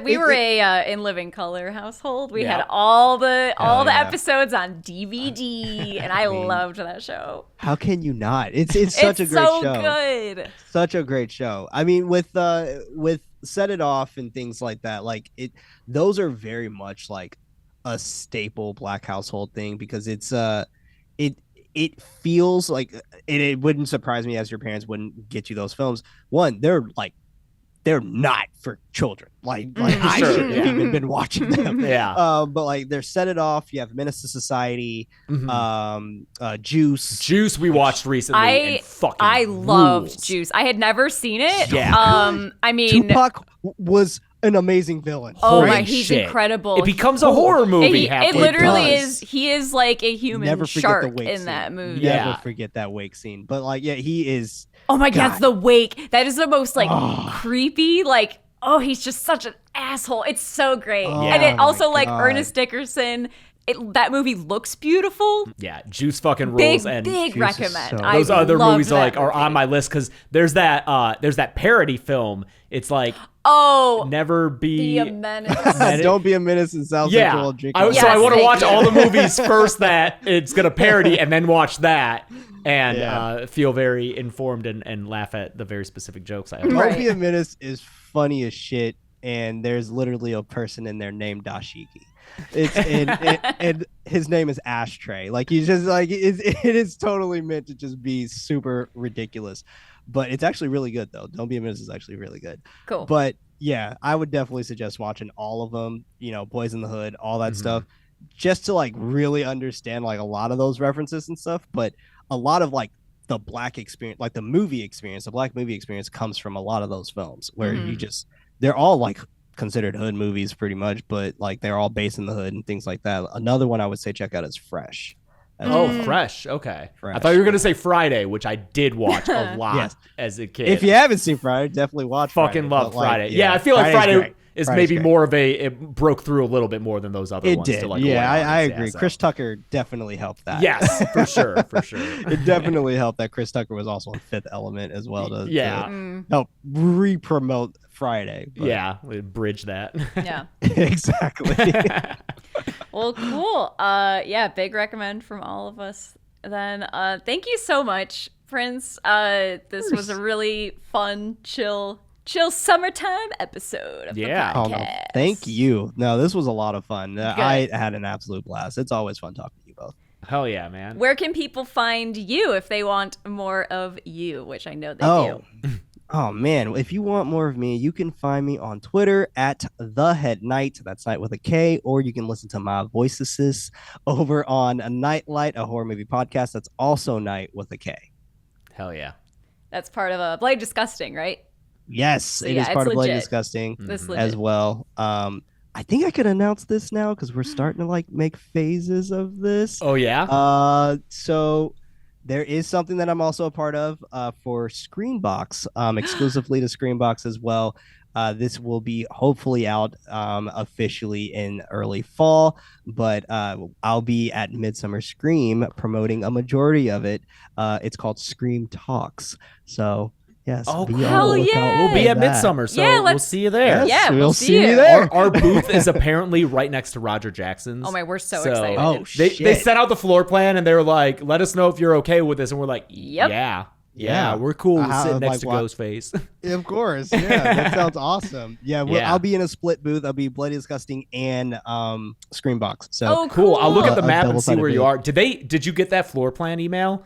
We were a In Living Color household. We had all the episodes on DVD, and I loved that show. How can you not? It's such a great show. So good. Such a great show. I mean, with Set It Off and things like that, like those are very much like a staple Black household thing because it's it feels like it wouldn't surprise me as your parents wouldn't get you those films. One, they're not for children. Like I shouldn't have even been watching them. But like they're Set It Off. You have Menace to Society, Juice. Juice we watched recently. I loved Juice. I had never seen it. Yeah. I mean, Tupac was an amazing villain. Oh my, he's incredible. It becomes a horror movie. It literally is. He is like a human shark in that movie. Never forget that wake scene. But like, he is. Oh my God, the wake. That is the most like creepy, like, he's just such an asshole. It's so great. And it also like Ernest Dickerson. That movie looks beautiful. Yeah, Juice fucking rules. Big recommend. Those other movies are on my list because there's that parody film. It's like never be a menace. Don't be a menace in South Central. So I want to watch all the movies first that it's gonna parody, and then watch that and feel very informed and laugh at the very specific jokes I have. Don't be a menace is funny as shit, and there's literally a person in there named Dashiki. And his name is Ashtray. Like he's just like it is totally meant to just be super ridiculous, but it's actually really good though. Don't Be a Menace is actually really good. Cool. But yeah, I would definitely suggest watching all of them. Boys in the Hood, all that stuff, just to like really understand like a lot of those references and stuff. But a lot of like the Black experience, like the movie experience, the Black movie experience comes from a lot of those films where they're all like considered hood movies pretty much, but like they're all based in the hood and things like that. Another one I would say check out is Fresh. Fresh. Okay. Fresh. I thought you were gonna say Friday, which I did watch a lot as a kid. If you haven't seen Friday, definitely watch Fucking Friday. love Friday. I feel like Friday is maybe more of it broke through a little bit more than those other ones. It did. I agree. Chris Tucker definitely helped that. Yes, for sure. It definitely helped that Chris Tucker was also in Fifth Element as well to help re-promote Friday. We bridge that. Yeah. Exactly. Well, cool. Big recommend from all of us. Then thank you so much, Prince. This was a really fun, chill summertime episode of the podcast. Oh, no, thank you. No, this was a lot of fun. I had an absolute blast. It's always fun talking to you both. Hell yeah, man. Where can people find you if they want more of you, which I know they do? Oh man, if you want more of me, you can find me on Twitter at the Head Knight. That's Night with a K, or you can listen to my voices over on a Nightlight, a horror movie podcast. That's also Night with a K. Hell yeah. That's part of a Bloody Disgusting, right? Yes, So, it yeah, is it's part of Bloody legit. Disgusting This legit. as well. I think I could announce this now because we're starting to like make phases of this. Oh yeah. So there is something that I'm also a part of for Screenbox, exclusively to Screenbox as well. This will be hopefully out officially in early fall, but I'll be at Midsummer Scream promoting a majority of it. It's called Scream Talks. So yes, Oh, be cool. on the lookout yeah. We'll be for at that. Midsummer, so Yeah, we'll let's- see you there. Yes, Yeah, we'll we'll see see you you. there. Our booth is apparently right next to Roger Jackson's. Oh my, we're so excited. Oh, They shit. sent out the floor plan and they were like, "Let us know if you're okay with this." And we're like, Yep. Yeah, Yeah. we're cool Uh-huh, sitting next like to what? Ghostface." Of course, yeah, that sounds awesome. Yeah, Yeah. I'll be in a split booth. I'll be Bloody Disgusting and Screenbox. So Oh, Cool. I'll look at the A map and see double-sided where you booth. are. Did you get that floor plan email?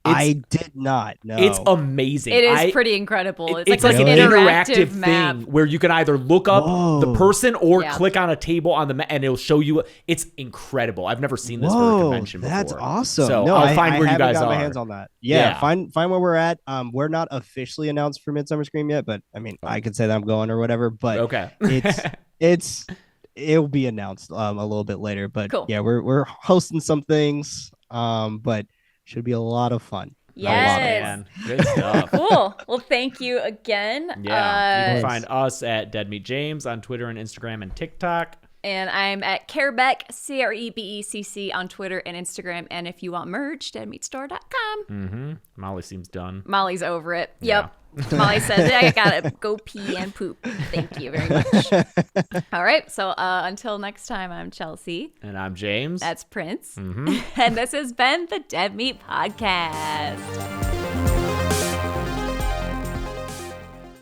I did not know. It's amazing. It is pretty incredible. It's like like an an interactive map. thing where you can either look up Whoa. the person or Yeah. click on a table on the map and it'll show you. It's incredible. I've never seen this for a Whoa, convention before. that's awesome. So no, I'll find I where you haven't guys got are. my hands on that. Yeah, Yeah. find where we're at. We're not officially announced for Midsummer Scream yet, but I mean, I could say that I'm going or whatever. But Okay. it'll be announced a little bit later. But Cool. yeah, we're hosting some things. But should be a lot of fun. Yes. Man, good stuff. Cool. Well, thank you again. Yeah, you can find us at Dead Meat James on Twitter and Instagram and TikTok. And I'm at Carebeck, CREBECC on Twitter and Instagram. And if you want merch, deadmeatstore.com. Mm-hmm. Molly seems done. Molly's over it. Yep. Molly says, I gotta go pee and poop. Thank you very much. All right. So until next time, I'm Chelsea. And I'm James. That's Prince. And this has been the Dead Meat Podcast.